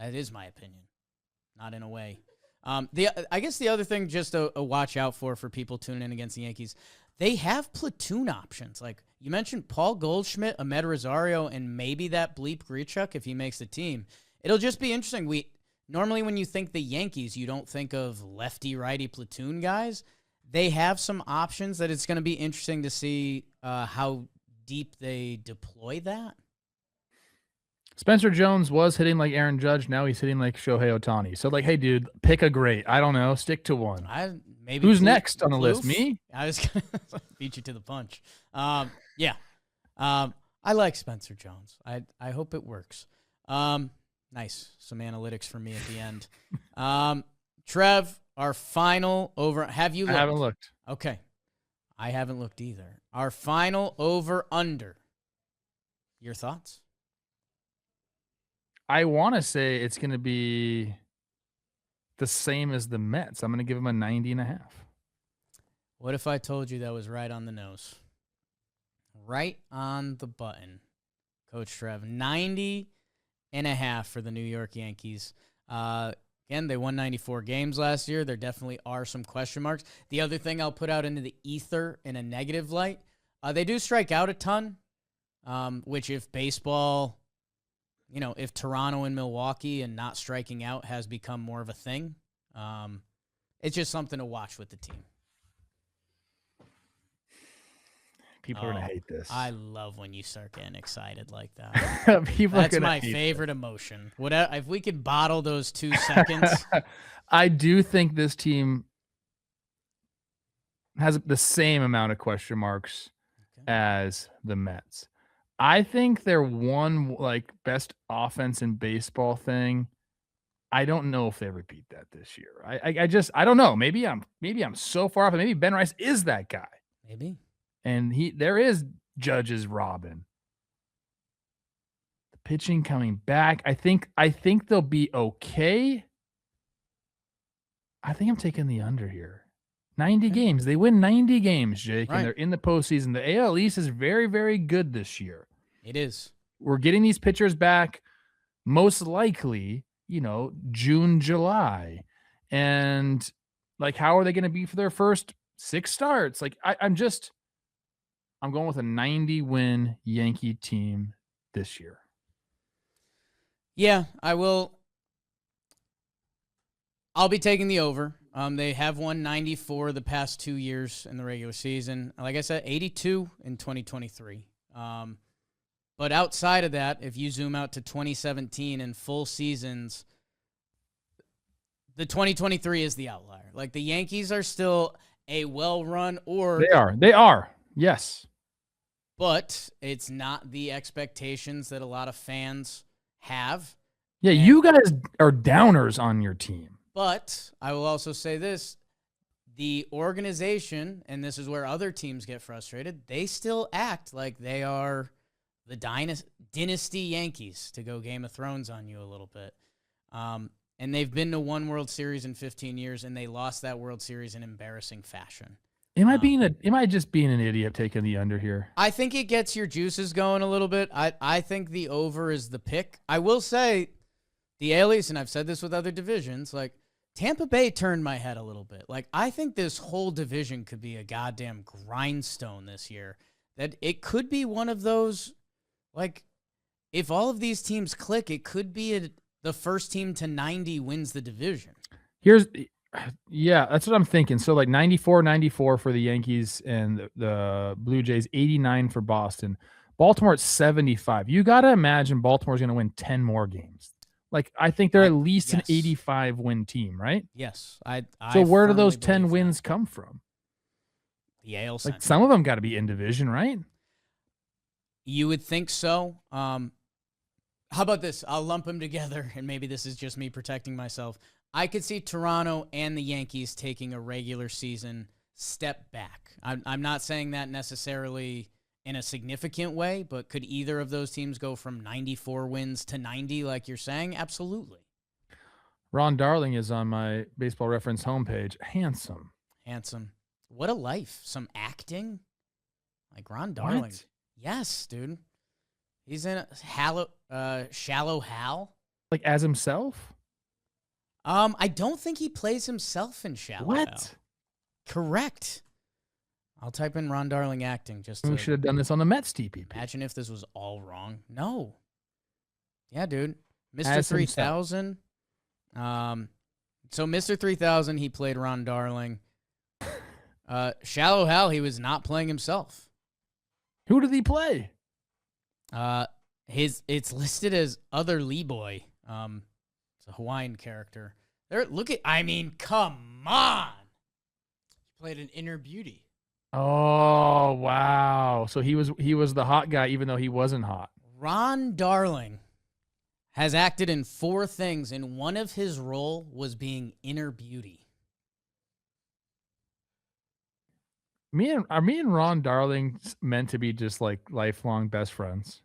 That is my opinion, not in a way. I guess the other thing just a watch out for people tuning in against the Yankees, they have platoon options. Like you mentioned, Paul Goldschmidt, Ahmed Rosario, and maybe that bleep Grichuk if he makes the team. It'll just be interesting. Normally when you think the Yankees, you don't think of lefty-righty platoon guys. They have some options that it's going to be interesting to see how deep they deploy that. Spencer Jones was hitting like Aaron Judge. Now he's hitting like Shohei Ohtani. So, like, hey, dude, pick a great. I don't know. Stick to one. Who's next on the list? Me? I was going to beat you to the punch. Yeah. I like Spencer Jones. I hope it works. Nice. Some analytics for me at the end. Trev, our final over. Have you looked? I haven't looked. Okay. I haven't looked either. Our final over under. Your thoughts? I want to say it's going to be the same as the Mets. I'm going to give them a 90.5. What if I told you that was right on the nose? Right on the button. Coach Trev, 90.5 for the New York Yankees. Again, they won 94 games last year. There definitely are some question marks. The other thing I'll put out into the ether in a negative light, they do strike out a ton, which if baseball, if Toronto and Milwaukee and not striking out has become more of a thing, it's just something to watch with the team. People are going to hate this. I love when you start getting excited like that. That's my favorite emotion. If we could bottle those 2 seconds. I do think this team has the same amount of question marks as the Mets. I think their one best offense in baseball thing. I don't know if they repeat that this year. I don't know. Maybe I'm so far off. Maybe Ben Rice is that guy. Maybe. And there is Judge's Robin. The pitching coming back. I think they'll be okay. I think I'm taking the under here. 90 games. They win 90 games, Jake, and they're in the postseason. The AL East is very, very good this year. It is. We're getting these pitchers back most likely, June, July. And how are they going to be for their first 6 starts? I'm just I'm going with a 90-win Yankee team this year. Yeah, I will. I'll be taking the over. They have won 94 the past 2 years in the regular season. Like I said, 82 in 2023. But outside of that, if you zoom out to 2017 and full seasons, the 2023 is the outlier. Like the Yankees are still a well-run They are. Yes. But it's not the expectations that a lot of fans have. Yeah, you guys are downers on your team. But I will also say this. The organization, and this is where other teams get frustrated, they still act like they are the dynasty Yankees, to go Game of Thrones on you a little bit. And they've been to one World Series in 15 years, and they lost that World Series in embarrassing fashion. Am I just being an idiot taking the under here? I think it gets your juices going a little bit. I think the over is the pick. I will say the AL East, and I've said this with other divisions, like Tampa Bay turned my head a little bit. Like I think this whole division could be a goddamn grindstone this year. That it could be one of those, like if all of these teams click, it could be the first team to 90 wins the division. Yeah, that's what I'm thinking. So like 94 for the Yankees and the Blue Jays, 89 for Boston. Baltimore at 75. You got to imagine Baltimore's going to win 10 more games. Like I think they're at least an 85 win team, right? Yes. So where do those 10 wins come from? The AL Central. Like some of them got to be in division, right? You would think so. How about this? I'll lump them together, and maybe this is just me protecting myself. I could see Toronto and the Yankees taking a regular season step back. I'm not saying that necessarily in a significant way, but could either of those teams go from 94 wins to 90 like you're saying? Absolutely. Ron Darling is on my Baseball Reference homepage. Handsome. What a life. Some acting? Like Ron Darling. What? Yes, dude. He's in Shallow Hal. Like as himself? I don't think he plays himself in Shallow Hal. What? Correct. I'll type in Ron Darling acting just to... We should have done this on the Mets TPP. Imagine if this was all wrong. No. Yeah, dude. Mr. As 3000. So Mr. 3000, he played Ron Darling. Shallow Hal, he was not playing himself. Who did he play? It's listed as Other Lee Boy. It's a Hawaiian character. Come on. He played an inner beauty. Oh, wow. So he was the hot guy even though he wasn't hot. Ron Darling has acted in 4 things, and one of his role was being inner beauty. Are me and Ron Darling meant to be just like lifelong best friends?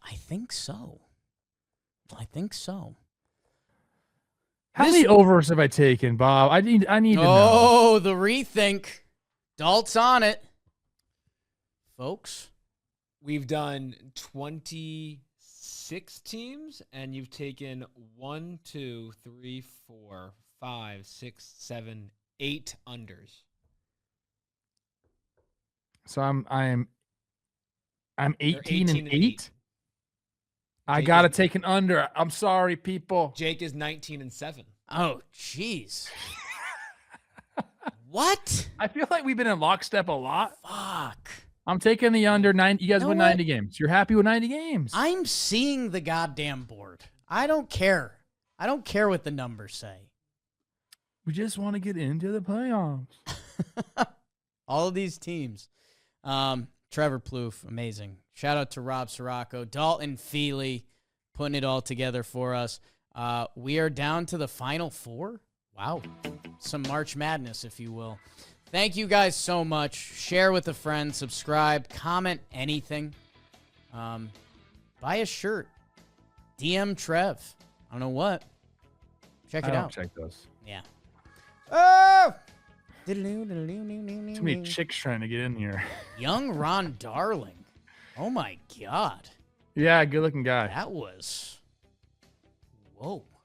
I think so. How many overs have I taken, Bob? I need to know. Oh, the rethink. Dalt's on it. Folks. We've done 26 teams, and you've taken 1, 2, 3, 4, 5, 6, 7, 8 unders. So I'm 18 and 8. I Jake gotta is- take an under. I'm sorry, people. Jake is 19 and 7. Oh, jeez. What? I feel like we've been in lockstep a lot. Fuck. I'm taking the under 9. You guys know win what? 90 games. You're happy with 90 games. I'm seeing the goddamn board. I don't care. I don't care what the numbers say. We just want to get into the playoffs. All of these teams. Trevor Plouffe, amazing. Shout out to Rob Sirocco. Dalton Feely putting it all together for us. We are down to the final 4. Wow. Some March Madness, if you will. Thank you guys so much. Share with a friend. Subscribe. Comment anything. Buy a shirt. DM Trev. I don't know what. Check it out. Check those. Yeah. Oh! Too many chicks trying to get in here. Young Ron Darling. Oh, my God. Yeah, good looking guy. That was... Whoa.